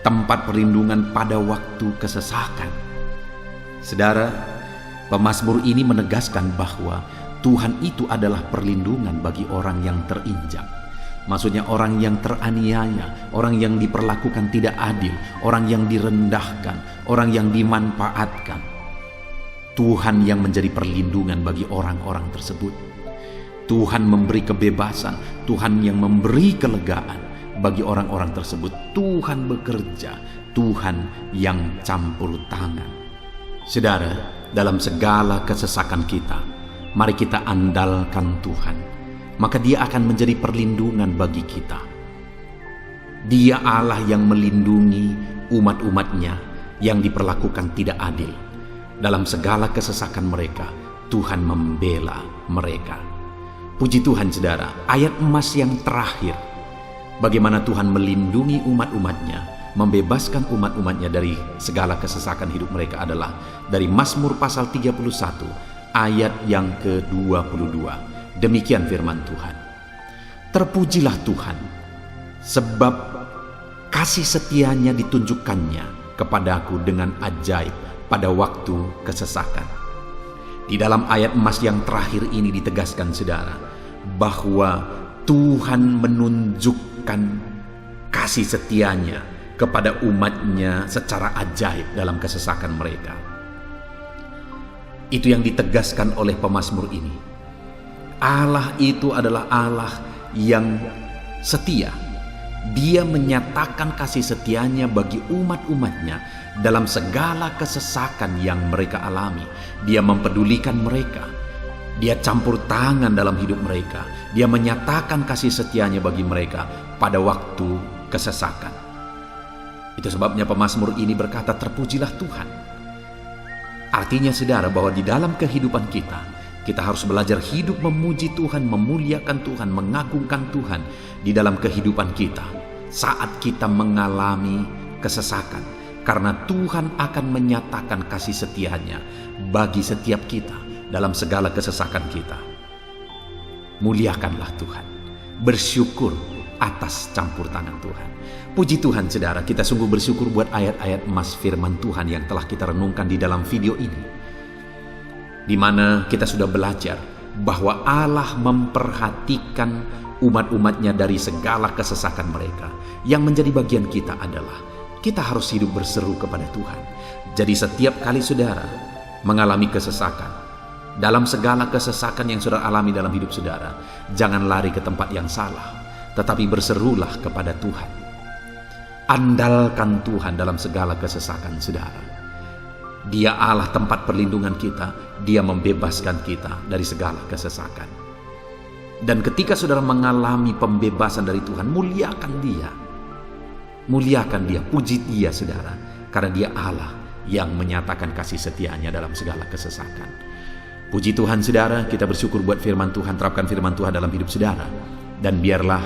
tempat perlindungan pada waktu kesesakan. Saudara, pemazmur ini menegaskan bahwa Tuhan itu adalah perlindungan bagi orang yang terinjak. Maksudnya orang yang teraniaya, orang yang diperlakukan tidak adil, orang yang direndahkan, orang yang dimanfaatkan. Tuhan yang menjadi perlindungan bagi orang-orang tersebut. Tuhan memberi kebebasan, Tuhan yang memberi kelegaan bagi orang-orang tersebut. Tuhan bekerja, Tuhan yang campur tangan. Saudara, dalam segala kesesakan kita, mari kita andalkan Tuhan. Maka Dia akan menjadi perlindungan bagi kita. Dia Allah yang melindungi umat-umatnya yang diperlakukan tidak adil. Dalam segala kesesakan mereka, Tuhan membela mereka. Puji Tuhan saudara, ayat emas yang terakhir, bagaimana Tuhan melindungi umat-umatnya, membebaskan umat-umatnya dari segala kesesakan hidup mereka adalah dari Mazmur pasal 31 ayat yang ke-22. Demikian firman Tuhan. Terpujilah Tuhan, sebab kasih setianya ditunjukkannya kepadaku dengan ajaib pada waktu kesesakan. Di dalam ayat emas yang terakhir ini ditegaskan saudara, bahwa Tuhan menunjukkan kasih setianya kepada umatnya secara ajaib dalam kesesakan mereka. Itu yang ditegaskan oleh pemazmur ini. Allah itu adalah Allah yang setia. Dia menyatakan kasih setianya bagi umat-umatnya dalam segala kesesakan yang mereka alami. Dia mempedulikan mereka. Dia campur tangan dalam hidup mereka. Dia menyatakan kasih setianya bagi mereka pada waktu kesesakan. Itu sebabnya pemazmur ini berkata, terpujilah Tuhan. Artinya saudara, bahwa di dalam kehidupan kita harus belajar hidup memuji Tuhan, memuliakan Tuhan, mengagungkan Tuhan di dalam kehidupan kita saat kita mengalami kesesakan. Karena Tuhan akan menyatakan kasih setianya bagi setiap kita dalam segala kesesakan kita. Muliakanlah Tuhan, bersyukur atas campur tangan Tuhan. Puji Tuhan saudara, kita sungguh bersyukur buat ayat-ayat emas firman Tuhan yang telah kita renungkan di dalam video ini, di mana kita sudah belajar bahwa Allah memperhatikan umat-umatnya dari segala kesesakan mereka. Yang menjadi bagian kita adalah kita harus hidup berseru kepada Tuhan. Jadi setiap kali saudara mengalami kesesakan, dalam segala kesesakan yang saudara alami dalam hidup saudara, jangan lari ke tempat yang salah, tetapi berserulah kepada Tuhan. Andalkan Tuhan dalam segala kesesakan saudara. Dia Allah tempat perlindungan kita. Dia membebaskan kita dari segala kesesakan. Dan ketika saudara mengalami pembebasan dari Tuhan, muliakan Dia. Muliakan Dia, puji Dia saudara. Karena Dia Allah yang menyatakan kasih setianya dalam segala kesesakan. Puji Tuhan saudara, kita bersyukur buat firman Tuhan. Terapkan firman Tuhan dalam hidup saudara. Dan biarlah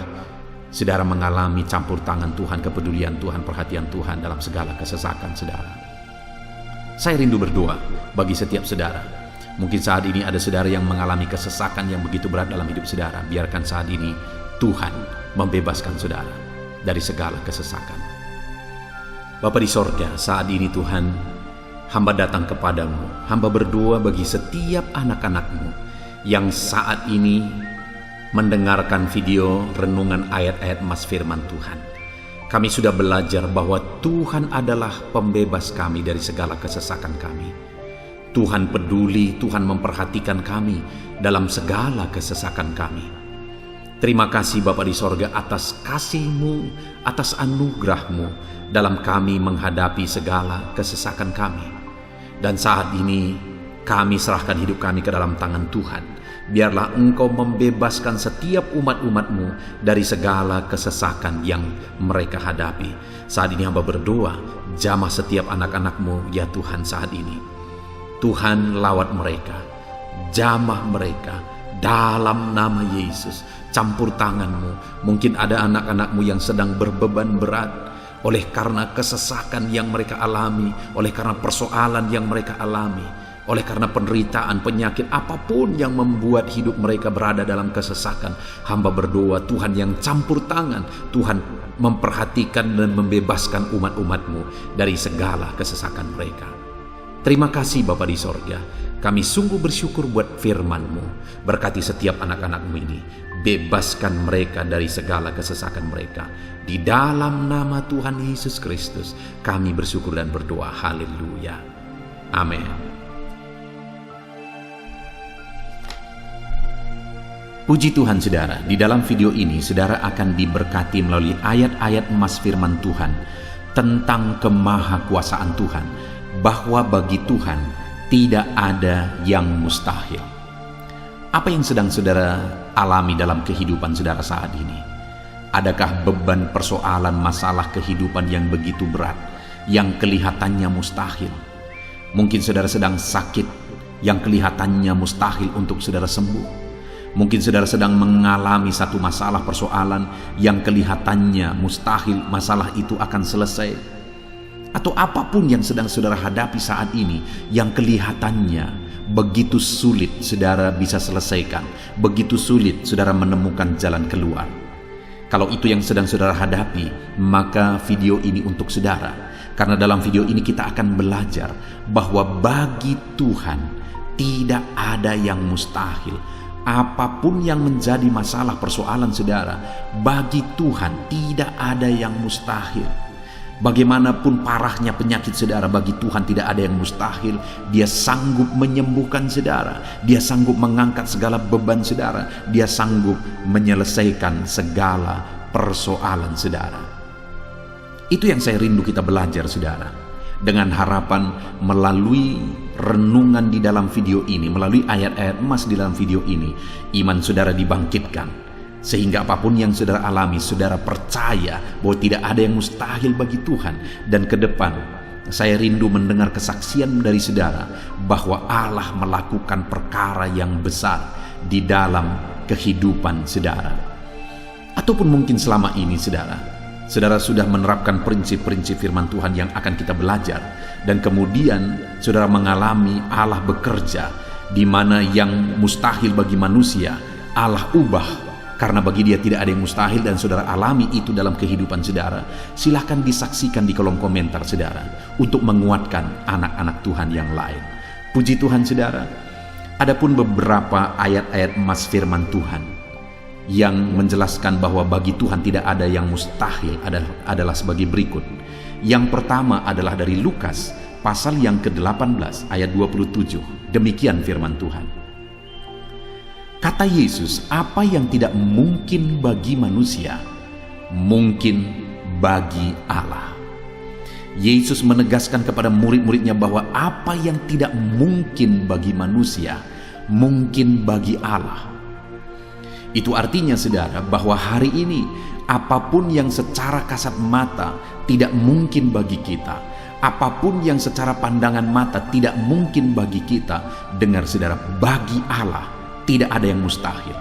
saudara mengalami campur tangan Tuhan, kepedulian Tuhan, perhatian Tuhan dalam segala kesesakan saudara. Saya rindu berdoa bagi setiap saudara. Mungkin saat ini ada saudara yang mengalami kesesakan yang begitu berat dalam hidup saudara. Biarkan saat ini Tuhan membebaskan saudara dari segala kesesakan. Bapa di sorga, saat ini Tuhan, hamba datang kepadamu. Hamba berdoa bagi setiap anak-anak-Mu yang saat ini mendengarkan video renungan ayat-ayat emas firman Tuhan. Kami sudah belajar bahwa Tuhan adalah pembebas kami dari segala kesesakan kami. Tuhan peduli, Tuhan memperhatikan kami dalam segala kesesakan kami. Terima kasih Bapa di sorga atas kasih-Mu, atas anugerah-Mu dalam kami menghadapi segala kesesakan kami. Dan saat ini kami serahkan hidup kami ke dalam tangan Tuhan. Biarlah Engkau membebaskan setiap umat-umat-Mu dari segala kesesakan yang mereka hadapi. Saat ini hamba berdoa, jamah setiap anak-anak-Mu ya Tuhan saat ini. Tuhan lawat mereka, jamah mereka dalam nama Yesus. Campur tangan-Mu. Mungkin ada anak-anak-Mu yang sedang berbeban berat oleh karena kesesakan yang mereka alami, oleh karena persoalan yang mereka alami, oleh karena penderitaan, penyakit, apapun yang membuat hidup mereka berada dalam kesesakan. Hamba berdoa Tuhan yang campur tangan, Tuhan memperhatikan dan membebaskan umat-umat-Mu dari segala kesesakan mereka. Terima kasih Bapa di sorga. Kami sungguh bersyukur buat firman-Mu. Berkati setiap anak-anak-Mu ini. Bebaskan mereka dari segala kesesakan mereka. Di dalam nama Tuhan Yesus Kristus kami bersyukur dan berdoa. Haleluya. Amin. Puji Tuhan saudara, di dalam video ini saudara akan diberkati melalui ayat-ayat emas firman Tuhan tentang kemahakuasaan Tuhan, bahwa bagi Tuhan tidak ada yang mustahil. Apa yang sedang saudara alami dalam kehidupan saudara saat ini? Adakah beban persoalan masalah kehidupan yang begitu berat, yang kelihatannya mustahil? Mungkin saudara sedang sakit, yang kelihatannya mustahil untuk saudara sembuh. Mungkin saudara sedang mengalami satu masalah persoalan yang kelihatannya mustahil masalah itu akan selesai. Atau apapun yang sedang saudara hadapi saat ini yang kelihatannya begitu sulit saudara bisa selesaikan, begitu sulit saudara menemukan jalan keluar. Kalau itu yang sedang saudara hadapi, maka video ini untuk saudara. Karena dalam video ini kita akan belajar bahwa bagi Tuhan tidak ada yang mustahil. Apapun yang menjadi masalah persoalan saudara, bagi Tuhan tidak ada yang mustahil. Bagaimanapun parahnya penyakit saudara, bagi Tuhan tidak ada yang mustahil. Dia sanggup menyembuhkan saudara, Dia sanggup mengangkat segala beban saudara, Dia sanggup menyelesaikan segala persoalan saudara. Itu yang saya rindu kita belajar saudara. Dengan harapan melalui renungan di dalam video ini, melalui ayat-ayat emas di dalam video ini, iman saudara dibangkitkan, sehingga apapun yang saudara alami, saudara percaya bahwa tidak ada yang mustahil bagi Tuhan. Dan ke depan saya rindu mendengar kesaksian dari saudara bahwa Allah melakukan perkara yang besar di dalam kehidupan saudara. Ataupun mungkin selama ini saudara sudah menerapkan prinsip-prinsip firman Tuhan yang akan kita belajar, dan kemudian saudara mengalami Allah bekerja di mana yang mustahil bagi manusia Allah ubah, karena bagi Dia tidak ada yang mustahil, dan saudara alami itu dalam kehidupan saudara. Silahkan disaksikan di kolom komentar saudara untuk menguatkan anak-anak Tuhan yang lain. Puji Tuhan saudara. Adapun beberapa ayat-ayat emas firman Tuhan yang menjelaskan bahwa bagi Tuhan tidak ada yang mustahil adalah sebagai berikut. Yang pertama adalah dari Lukas pasal yang ke-18 ayat 27. Demikian firman Tuhan. Kata Yesus, apa yang tidak mungkin bagi manusia, mungkin bagi Allah. Yesus menegaskan kepada murid-muridnya bahwa apa yang tidak mungkin bagi manusia, mungkin bagi Allah. Itu artinya saudara bahwa hari ini apapun yang secara kasat mata tidak mungkin bagi kita, apapun yang secara pandangan mata tidak mungkin bagi kita, dengar saudara, bagi Allah tidak ada yang mustahil.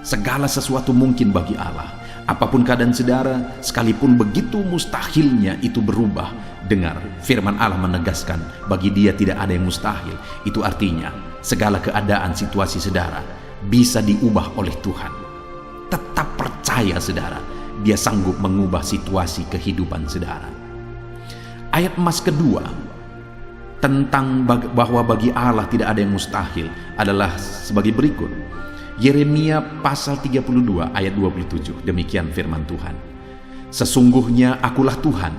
Segala sesuatu mungkin bagi Allah. Apapun keadaan saudara, sekalipun begitu mustahilnya itu berubah, dengar firman Allah menegaskan bagi Dia tidak ada yang mustahil. Itu artinya segala keadaan situasi saudara bisa diubah oleh Tuhan. Tetap percaya saudara, Dia sanggup mengubah situasi kehidupan saudara. Ayat emas kedua tentang bahwa bagi Allah tidak ada yang mustahil adalah sebagai berikut. Yeremia pasal 32 ayat 27. Demikian firman Tuhan. Sesungguhnya akulah Tuhan,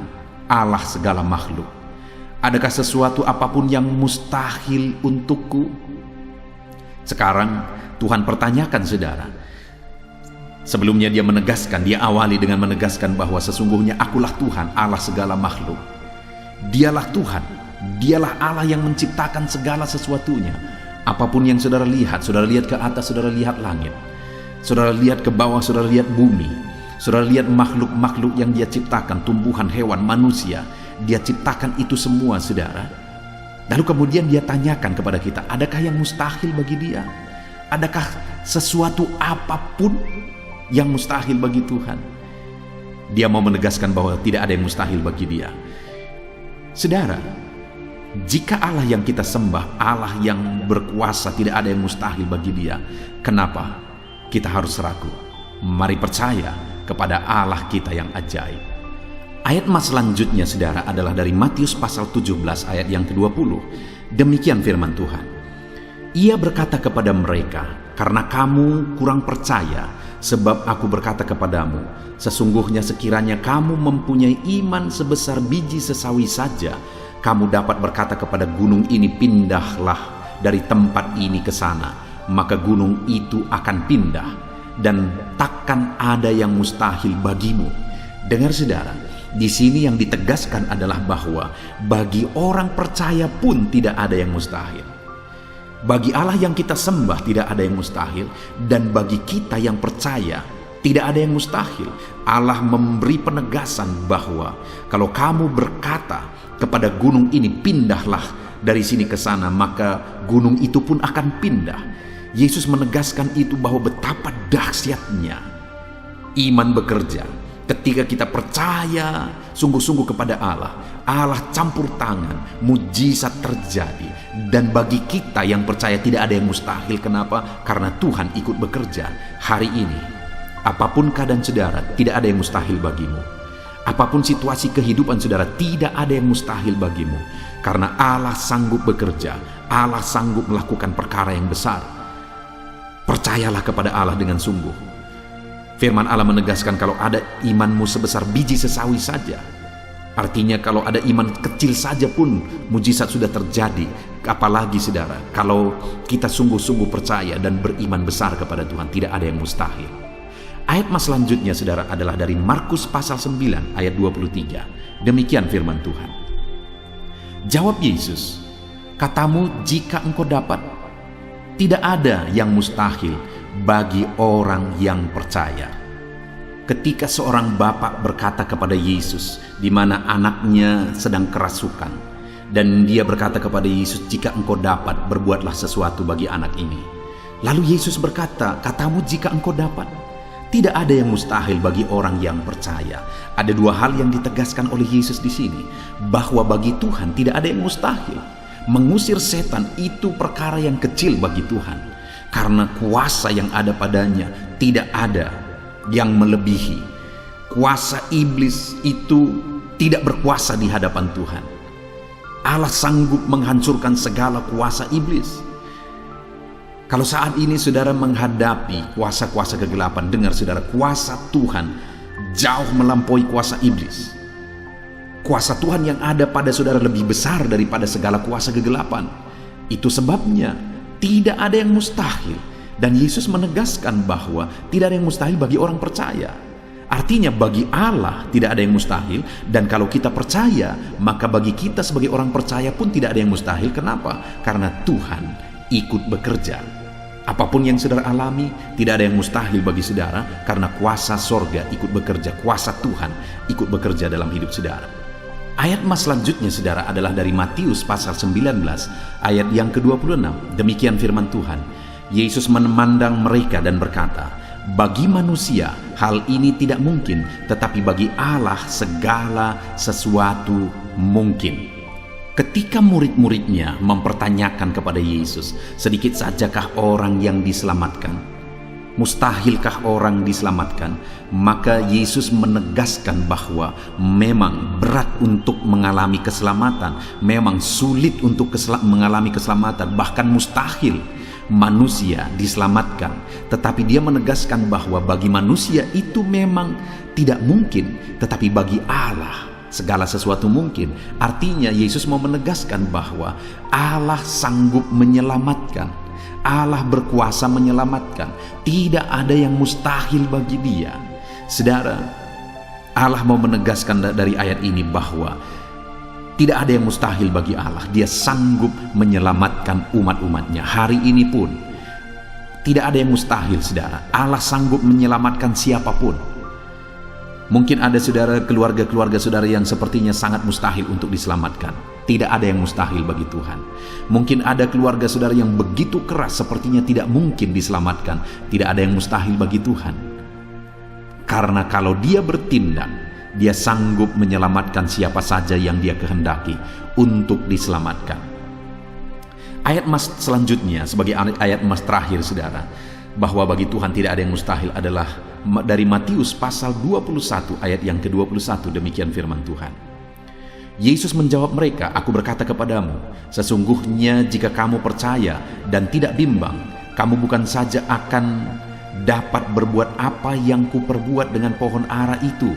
Allah segala makhluk. Adakah sesuatu apapun yang mustahil untukku? Sekarang Tuhan pertanyakan saudara. Sebelumnya Dia menegaskan, Dia awali dengan menegaskan bahwa sesungguhnya akulah Tuhan, Allah segala makhluk. Dialah Tuhan, Dialah Allah yang menciptakan segala sesuatunya. Apapun yang saudara lihat ke atas, saudara lihat langit, saudara lihat ke bawah, saudara lihat bumi, saudara lihat makhluk-makhluk yang Dia ciptakan, tumbuhan, hewan, manusia, Dia ciptakan itu semua saudara. Lalu kemudian Dia tanyakan kepada kita, adakah yang mustahil bagi Dia? Adakah sesuatu apapun yang mustahil bagi Tuhan? Dia mau menegaskan bahwa tidak ada yang mustahil bagi Dia. Saudara, jika Allah yang kita sembah, Allah yang berkuasa, tidak ada yang mustahil bagi Dia, kenapa kita harus ragu? Mari percaya kepada Allah kita yang ajaib. Ayat emas selanjutnya saudara adalah dari Matius pasal 17 ayat yang ke-20. Demikian firman Tuhan. Ia berkata kepada mereka, karena kamu kurang percaya, sebab aku berkata kepadamu, sesungguhnya sekiranya kamu mempunyai iman sebesar biji sesawi saja, kamu dapat berkata kepada gunung ini, pindahlah dari tempat ini ke sana, maka gunung itu akan pindah, dan takkan ada yang mustahil bagimu. Dengar saudara, di sini yang ditegaskan adalah bahwa bagi orang percaya pun tidak ada yang mustahil. Bagi Allah yang kita sembah tidak ada yang mustahil, dan bagi kita yang percaya tidak ada yang mustahil. Allah memberi penegasan bahwa kalau kamu berkata kepada gunung ini, pindahlah dari sini ke sana, maka gunung itu pun akan pindah. Yesus menegaskan itu bahwa betapa dahsyatnya iman bekerja. Ketika kita percaya sungguh-sungguh kepada Allah, Allah campur tangan, mujizat terjadi. Dan bagi kita yang percaya tidak ada yang mustahil. Kenapa? Karena Tuhan ikut bekerja. Hari ini, apapun keadaan saudara, tidak ada yang mustahil bagimu. Apapun situasi kehidupan saudara, tidak ada yang mustahil bagimu. Karena Allah sanggup bekerja, Allah sanggup melakukan perkara yang besar. Percayalah kepada Allah dengan sungguh. Firman Allah menegaskan kalau ada imanmu sebesar biji sesawi saja. Artinya kalau ada iman kecil saja pun mujizat sudah terjadi. Apalagi saudara, kalau kita sungguh-sungguh percaya dan beriman besar kepada Tuhan, tidak ada yang mustahil. Ayat mas selanjutnya saudara adalah dari Markus pasal 9 ayat 23. Demikian firman Tuhan. Jawab Yesus, katamu jika engkau dapat. Tidak ada yang mustahil bagi orang yang percaya. Ketika seorang bapak berkata kepada Yesus, di mana anaknya sedang kerasukan, dan dia berkata kepada Yesus, jika engkau dapat, berbuatlah sesuatu bagi anak ini. Lalu Yesus berkata, katamu jika engkau dapat. Tidak ada yang mustahil bagi orang yang percaya. Ada dua hal yang ditegaskan oleh Yesus di sini, bahwa bagi Tuhan tidak ada yang mustahil. Mengusir setan itu perkara yang kecil bagi Tuhan, karena kuasa yang ada padanya tidak ada yang melebihi. Kuasa iblis itu tidak berkuasa di hadapan Tuhan. Allah sanggup menghancurkan segala kuasa iblis. Kalau saat ini saudara menghadapi kuasa-kuasa kegelapan, dengar saudara, kuasa Tuhan jauh melampaui kuasa iblis. Kuasa Tuhan yang ada pada saudara lebih besar daripada segala kuasa kegelapan. Itu sebabnya tidak ada yang mustahil. Dan Yesus menegaskan bahwa tidak ada yang mustahil bagi orang percaya. Artinya bagi Allah tidak ada yang mustahil. Dan kalau kita percaya, maka bagi kita sebagai orang percaya pun tidak ada yang mustahil. Kenapa? Karena Tuhan ikut bekerja. Apapun yang saudara alami, tidak ada yang mustahil bagi saudara, karena kuasa sorga ikut bekerja, kuasa Tuhan ikut bekerja dalam hidup saudara. Ayat mas selanjutnya saudara adalah dari Matius pasal 19 ayat yang ke-26. Demikian firman Tuhan. Yesus memandang mereka dan berkata, bagi manusia hal ini tidak mungkin, tetapi bagi Allah segala sesuatu mungkin. Ketika murid-muridnya mempertanyakan kepada Yesus, sedikit sajakah orang yang diselamatkan? Mustahilkah orang diselamatkan? Maka Yesus menegaskan bahwa memang berat untuk mengalami keselamatan, memang sulit untuk mengalami keselamatan, bahkan mustahil manusia diselamatkan. Tetapi dia menegaskan bahwa bagi manusia itu memang tidak mungkin, tetapi bagi Allah segala sesuatu mungkin. Artinya Yesus mau menegaskan bahwa Allah sanggup menyelamatkan. Allah berkuasa menyelamatkan. Tidak ada yang mustahil bagi dia. Saudara, Allah mau menegaskan dari ayat ini bahwa tidak ada yang mustahil bagi Allah. Dia sanggup menyelamatkan umat-umatnya. Hari ini pun tidak ada yang mustahil saudara. Allah sanggup menyelamatkan siapapun. Mungkin ada saudara, keluarga-keluarga saudara yang sepertinya sangat mustahil untuk diselamatkan. Tidak ada yang mustahil bagi Tuhan. Mungkin ada keluarga saudara yang begitu keras, sepertinya tidak mungkin diselamatkan. Tidak ada yang mustahil bagi Tuhan. Karena kalau dia bertindak, dia sanggup menyelamatkan siapa saja yang dia kehendaki untuk diselamatkan. Ayat mas selanjutnya sebagai ayat mas terakhir saudara, bahwa bagi Tuhan tidak ada yang mustahil adalah dari Matius pasal 21 ayat yang ke-21. Demikian firman Tuhan. Yesus menjawab mereka, aku berkata kepadamu, sesungguhnya jika kamu percaya dan tidak bimbang, kamu bukan saja akan dapat berbuat apa yang kuperbuat dengan pohon ara itu,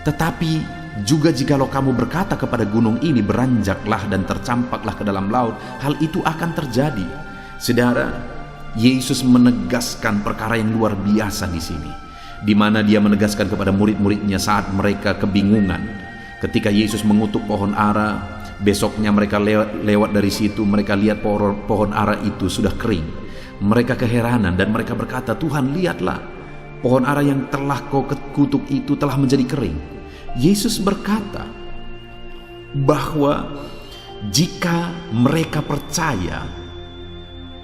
tetapi juga jikalau kamu berkata kepada gunung ini, beranjaklah dan tercampaklah ke dalam laut, hal itu akan terjadi. Saudara, Yesus menegaskan perkara yang luar biasa di sini, di mana dia menegaskan kepada murid-muridnya saat mereka kebingungan. Ketika Yesus mengutuk pohon ara, besoknya mereka lewat dari situ, mereka lihat pohon ara itu sudah kering. Mereka keheranan dan mereka berkata, "Tuhan, lihatlah, pohon ara yang telah kau kutuk itu telah menjadi kering." Yesus berkata bahwa jika mereka percaya,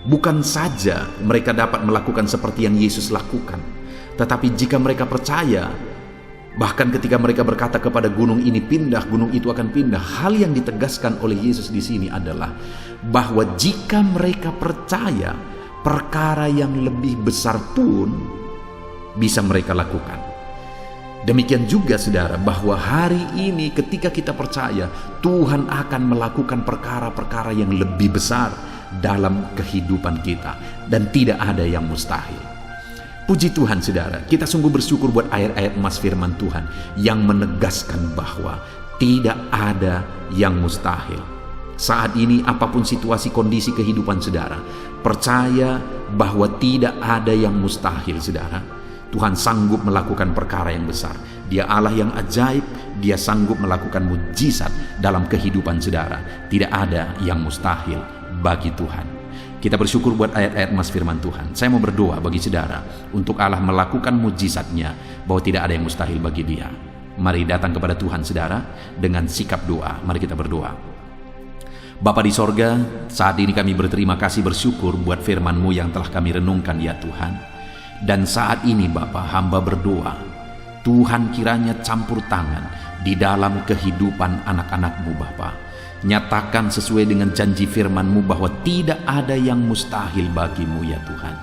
bukan saja mereka dapat melakukan seperti yang Yesus lakukan, tetapi jika mereka percaya, bahkan ketika mereka berkata kepada gunung ini pindah, gunung itu akan pindah. Hal yang ditegaskan oleh Yesus di sini adalah bahwa jika mereka percaya, perkara yang lebih besar pun bisa mereka lakukan. Demikian juga saudara, bahwa hari ini ketika kita percaya, Tuhan akan melakukan perkara-perkara yang lebih besar dalam kehidupan kita, dan tidak ada yang mustahil. Puji Tuhan saudara, kita sungguh bersyukur buat ayat-ayat emas firman Tuhan yang menegaskan bahwa tidak ada yang mustahil. Saat ini apapun situasi kondisi kehidupan saudara, percaya bahwa tidak ada yang mustahil saudara. Tuhan sanggup melakukan perkara yang besar. Dia Allah yang ajaib, dia sanggup melakukan mujizat dalam kehidupan saudara. Tidak ada yang mustahil bagi Tuhan. Kita bersyukur buat ayat-ayat emas firman Tuhan. Saya mau berdoa bagi saudara untuk Allah melakukan mujizatnya, bahwa tidak ada yang mustahil bagi dia. Mari datang kepada Tuhan saudara dengan sikap doa. Mari kita berdoa. Bapa di sorga, saat ini kami berterima kasih bersyukur buat firman-Mu yang telah kami renungkan ya Tuhan. Dan saat ini Bapa, hamba berdoa, Tuhan kiranya campur tangan di dalam kehidupan anak-anak-Mu Bapa. Nyatakan sesuai dengan janji firman-Mu bahwa tidak ada yang mustahil bagi-Mu ya Tuhan.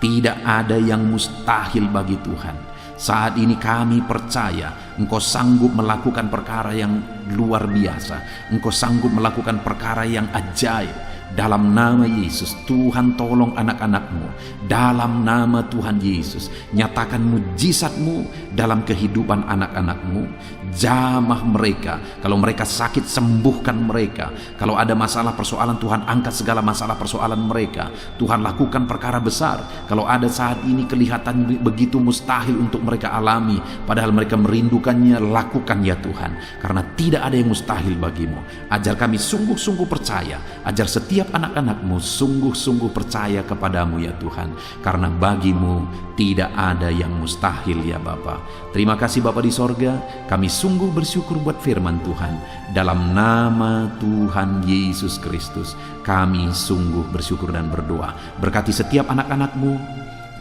Tidak ada yang mustahil bagi Tuhan. Saat ini kami percaya Engkau sanggup melakukan perkara yang luar biasa. Engkau sanggup melakukan perkara yang ajaib. Dalam nama Yesus, Tuhan tolong anak-anak-Mu. Dalam nama Tuhan Yesus, nyatakan mujizat-Mu dalam kehidupan anak-anak-Mu. Jamah mereka. Kalau mereka sakit, sembuhkan mereka. Kalau ada masalah persoalan, Tuhan angkat segala masalah persoalan mereka. Tuhan lakukan perkara besar. Kalau ada saat ini kelihatan begitu mustahil untuk mereka alami, padahal mereka merindukannya, lakukan ya Tuhan. Karena tidak ada yang mustahil bagi-Mu. Ajar kami sungguh-sungguh percaya. Ajar setiap anak-anak-Mu sungguh-sungguh percaya kepadamu ya Tuhan, karena bagi-Mu tidak ada yang mustahil ya Bapa. Terima kasih Bapa di sorga, kami sungguh bersyukur buat firman Tuhan. Dalam nama Tuhan Yesus Kristus kami sungguh bersyukur dan berdoa. Berkati setiap anak-anak-Mu,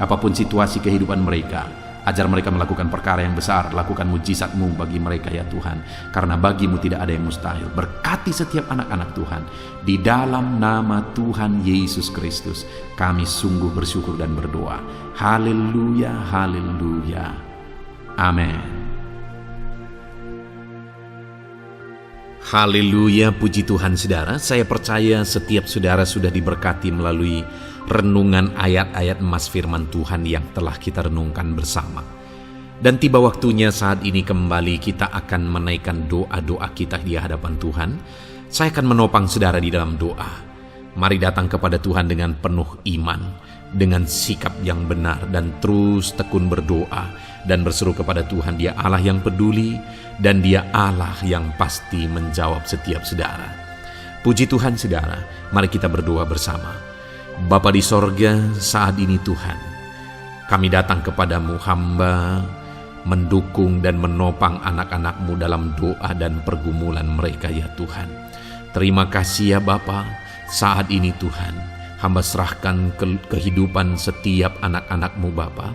apapun situasi kehidupan mereka. Ajar mereka melakukan perkara yang besar, lakukan mujizat-Mu bagi mereka ya Tuhan. Karena bagi-Mu tidak ada yang mustahil. Berkati setiap anak-anak Tuhan. Di dalam nama Tuhan Yesus Kristus kami sungguh bersyukur dan berdoa. Haleluya, haleluya. Amin. Haleluya, puji Tuhan saudara. Saya percaya setiap saudara sudah diberkati melalui renungan ayat-ayat emas firman Tuhan yang telah kita renungkan bersama. Dan tiba waktunya saat ini kembali kita akan menaikkan doa-doa kita di hadapan Tuhan. Saya akan menopang saudara di dalam doa. Mari datang kepada Tuhan dengan penuh iman, dengan sikap yang benar, dan terus tekun berdoa dan berseru kepada Tuhan. Dia Allah yang peduli dan Dia Allah yang pasti menjawab setiap saudara. Puji Tuhan saudara, mari kita berdoa bersama. Bapa di sorga, saat ini Tuhan, kami datang kepadamu, hamba mendukung dan menopang anak-anak-Mu dalam doa dan pergumulan mereka ya Tuhan. Terima kasih ya Bapa, saat ini Tuhan, hamba serahkan kehidupan setiap anak-anak-Mu Bapa.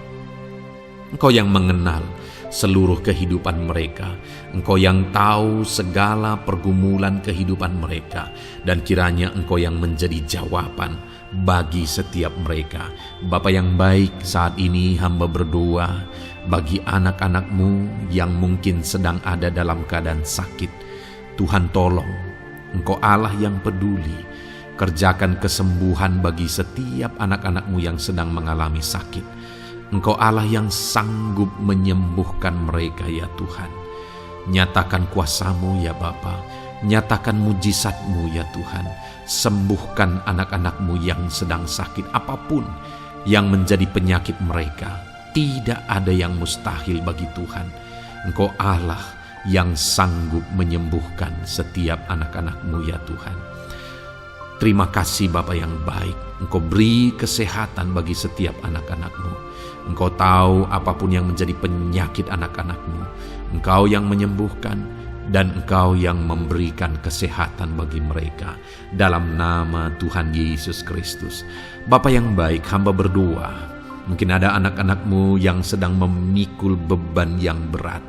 Engkau yang mengenal seluruh kehidupan mereka. Engkau yang tahu segala pergumulan kehidupan mereka. Dan kiranya Engkau yang menjadi jawaban bagi setiap mereka. Bapa yang baik, saat ini hamba berdoa bagi anak-anak-Mu yang mungkin sedang ada dalam keadaan sakit. Tuhan tolong, Engkau Allah yang peduli. Kerjakan kesembuhan bagi setiap anak-anak-Mu yang sedang mengalami sakit. Engkau Allah yang sanggup menyembuhkan mereka ya Tuhan. Nyatakan kuasa-Mu ya Bapa. Nyatakan mujizat-Mu ya Tuhan. Sembuhkan anak-anak-Mu yang sedang sakit, apapun yang menjadi penyakit mereka. Tidak ada yang mustahil bagi Tuhan. Engkau Allah yang sanggup menyembuhkan setiap anak-anak-Mu ya Tuhan. Terima kasih Bapa yang baik. Engkau beri kesehatan bagi setiap anak-anak-Mu. Engkau tahu apapun yang menjadi penyakit anak-anak-Mu. Engkau yang menyembuhkan dan Engkau yang memberikan kesehatan bagi mereka. Dalam nama Tuhan Yesus Kristus. Bapa yang baik, hamba berdoa. Mungkin ada anak-anak-Mu yang sedang memikul beban yang berat.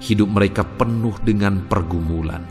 Hidup mereka penuh dengan pergumulan.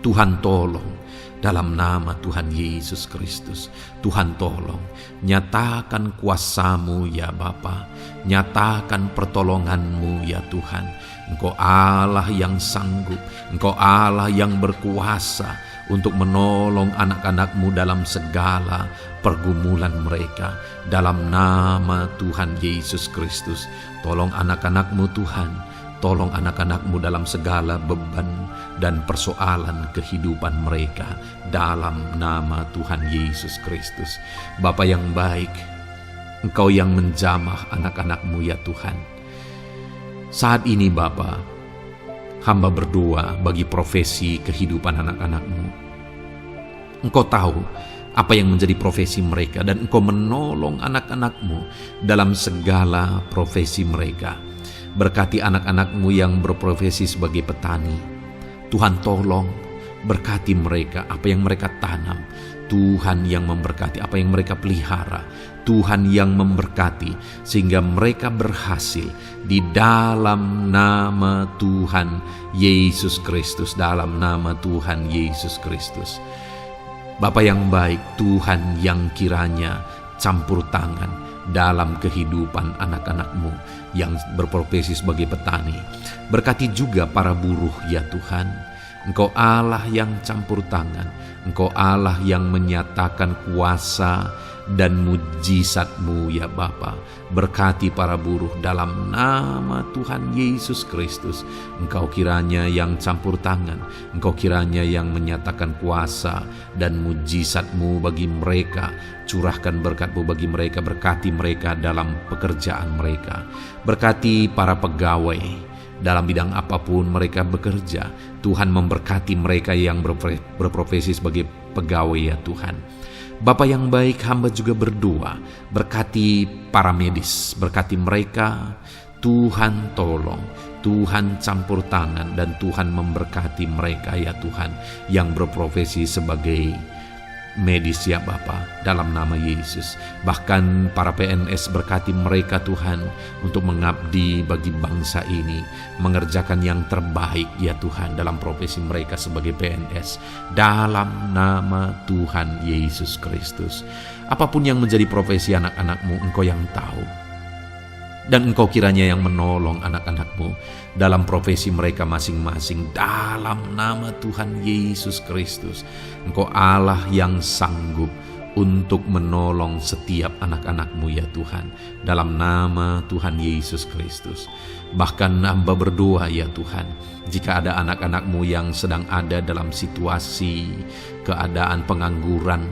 Tuhan tolong. Dalam nama Tuhan Yesus Kristus, Tuhan tolong, nyatakan kuasa-Mu ya Bapa, nyatakan pertolongan-Mu ya Tuhan. Engkau Allah yang sanggup, Engkau Allah yang berkuasa untuk menolong anak-anak-Mu dalam segala pergumulan mereka. Dalam nama Tuhan Yesus Kristus, tolong anak-anak-Mu Tuhan. Tolong anak-anak-Mu dalam segala beban dan persoalan kehidupan mereka. Dalam nama Tuhan Yesus Kristus. Bapa yang baik, Engkau yang menjamah anak-anak-Mu ya Tuhan. Saat ini Bapa, hamba berdoa bagi profesi kehidupan anak-anak-Mu. Engkau tahu apa yang menjadi profesi mereka dan Engkau menolong anak-anak-Mu dalam segala profesi mereka. Berkati anak-anak-Mu yang berprofesi sebagai petani. Tuhan tolong berkati mereka apa yang mereka tanam. Tuhan yang memberkati apa yang mereka pelihara. Tuhan yang memberkati sehingga mereka berhasil di dalam nama Tuhan Yesus Kristus. Dalam nama Tuhan Yesus Kristus. Bapa yang baik, Tuhan yang kiranya campur tangan dalam kehidupan anak-anak-Mu yang berprofesi sebagai petani. Berkati juga para buruh ya Tuhan. Engkau Allah yang campur tangan. Engkau Allah yang menyatakan kuasa dan mujizat-Mu ya Bapa. Berkati para buruh dalam nama Tuhan Yesus Kristus. Engkau kiranya yang campur tangan. Engkau kiranya yang menyatakan kuasa dan mujizat-Mu bagi mereka. Curahkan berkat-Mu bagi mereka. Berkati mereka dalam pekerjaan mereka. Berkati para pegawai dalam bidang apapun mereka bekerja. Tuhan memberkati mereka yang berprofesi sebagai pegawai ya Tuhan. Bapa yang baik, hamba juga berdoa, berkati para medis, berkati mereka. Tuhan tolong, Tuhan campur tangan, dan Tuhan memberkati mereka ya Tuhan yang berprofesi sebagai medis ya Bapa, dalam nama Yesus. Bahkan para PNS, berkati mereka Tuhan untuk mengabdi bagi bangsa ini, mengerjakan yang terbaik ya Tuhan dalam profesi mereka sebagai PNS, dalam nama Tuhan Yesus Kristus. Apapun yang menjadi profesi anak-anak-Mu, Engkau yang tahu. Dan Engkau kiranya yang menolong anak-anak-Mu dalam profesi mereka masing-masing. Dalam nama Tuhan Yesus Kristus. Engkau Allah yang sanggup untuk menolong setiap anak-anak-Mu ya Tuhan. Dalam nama Tuhan Yesus Kristus. Bahkan hamba berdoa ya Tuhan, jika ada anak-anak-Mu yang sedang ada dalam situasi keadaan pengangguran,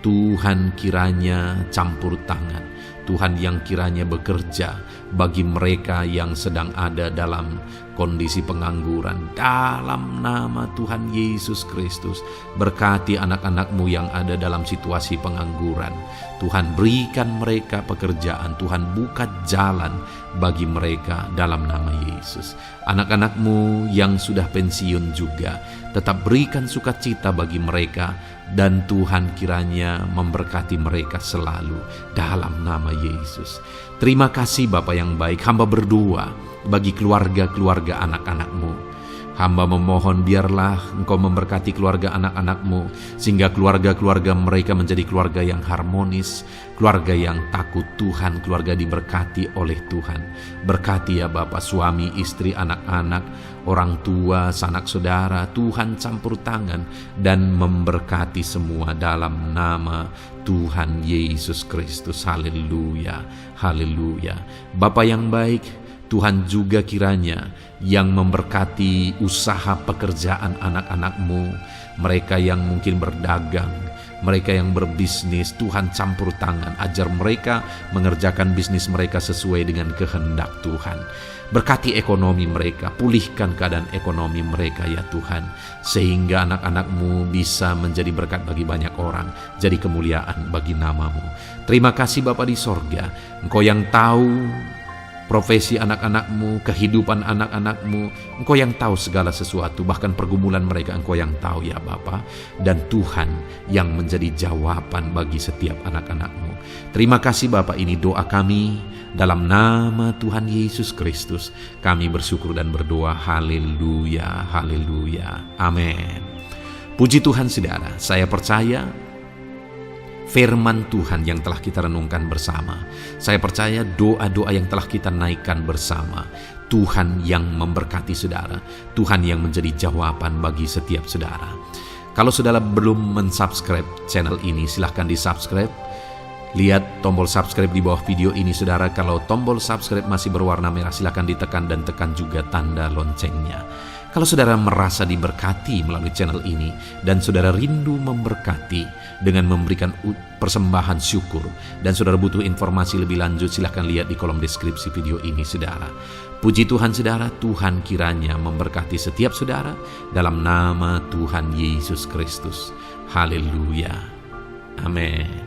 Tuhan kiranya campur tangan. Tuhan yang kiranya bekerja bagi mereka yang sedang ada dalam kondisi pengangguran. Dalam nama Tuhan Yesus Kristus, berkati anak-anak-Mu yang ada dalam situasi pengangguran. Tuhan berikan mereka pekerjaan, Tuhan buka jalan bagi mereka dalam nama Yesus. Anak-anak-Mu yang sudah pensiun juga, tetap berikan sukacita bagi mereka, dan Tuhan kiranya memberkati mereka selalu dalam nama Yesus. Terima kasih Bapa yang baik, hamba berdoa bagi keluarga-keluarga anak-anak-Mu. Hamba memohon biarlah Engkau memberkati keluarga anak-anak-Mu, sehingga keluarga-keluarga mereka menjadi keluarga yang harmonis, keluarga yang takut Tuhan, keluarga diberkati oleh Tuhan. Berkati ya Bapa, suami, istri, anak-anak, orang tua, sanak saudara. Tuhan campur tangan dan memberkati semua dalam nama Tuhan Yesus Kristus. Haleluya, haleluya. Bapa yang baik, Tuhan juga kiranya yang memberkati usaha pekerjaan anak-anak-Mu, mereka yang mungkin berdagang, mereka yang berbisnis. Tuhan campur tangan, ajar mereka mengerjakan bisnis mereka sesuai dengan kehendak Tuhan. Berkati ekonomi mereka, pulihkan keadaan ekonomi mereka ya Tuhan, sehingga anak-anak-Mu bisa menjadi berkat bagi banyak orang, jadi kemuliaan bagi nama-Mu. Terima kasih Bapa di sorga, Engkau yang tahu profesi anak-anak-Mu, kehidupan anak-anak-Mu. Engkau yang tahu segala sesuatu, bahkan pergumulan mereka Engkau yang tahu ya Bapa. Dan Tuhan yang menjadi jawaban bagi setiap anak-anak-Mu. Terima kasih Bapa, ini doa kami dalam nama Tuhan Yesus Kristus. Kami bersyukur dan berdoa. Haleluya, haleluya, amin. Puji Tuhan saudara, saya percaya firman Tuhan yang telah kita renungkan bersama. Saya percaya doa-doa yang telah kita naikkan bersama. Tuhan yang memberkati saudara. Tuhan yang menjadi jawaban bagi setiap saudara. Kalau saudara belum mensubscribe channel ini, silahkan di-subscribe. Lihat tombol subscribe di bawah video ini saudara. Kalau tombol subscribe masih berwarna merah, silahkan ditekan dan tekan juga tanda loncengnya. Kalau saudara merasa diberkati melalui channel ini dan saudara rindu memberkati dengan memberikan persembahan syukur, dan saudara butuh informasi lebih lanjut, silahkan lihat di kolom deskripsi video ini saudara. Puji Tuhan saudara, Tuhan kiranya memberkati setiap saudara dalam nama Tuhan Yesus Kristus. Haleluya, amin.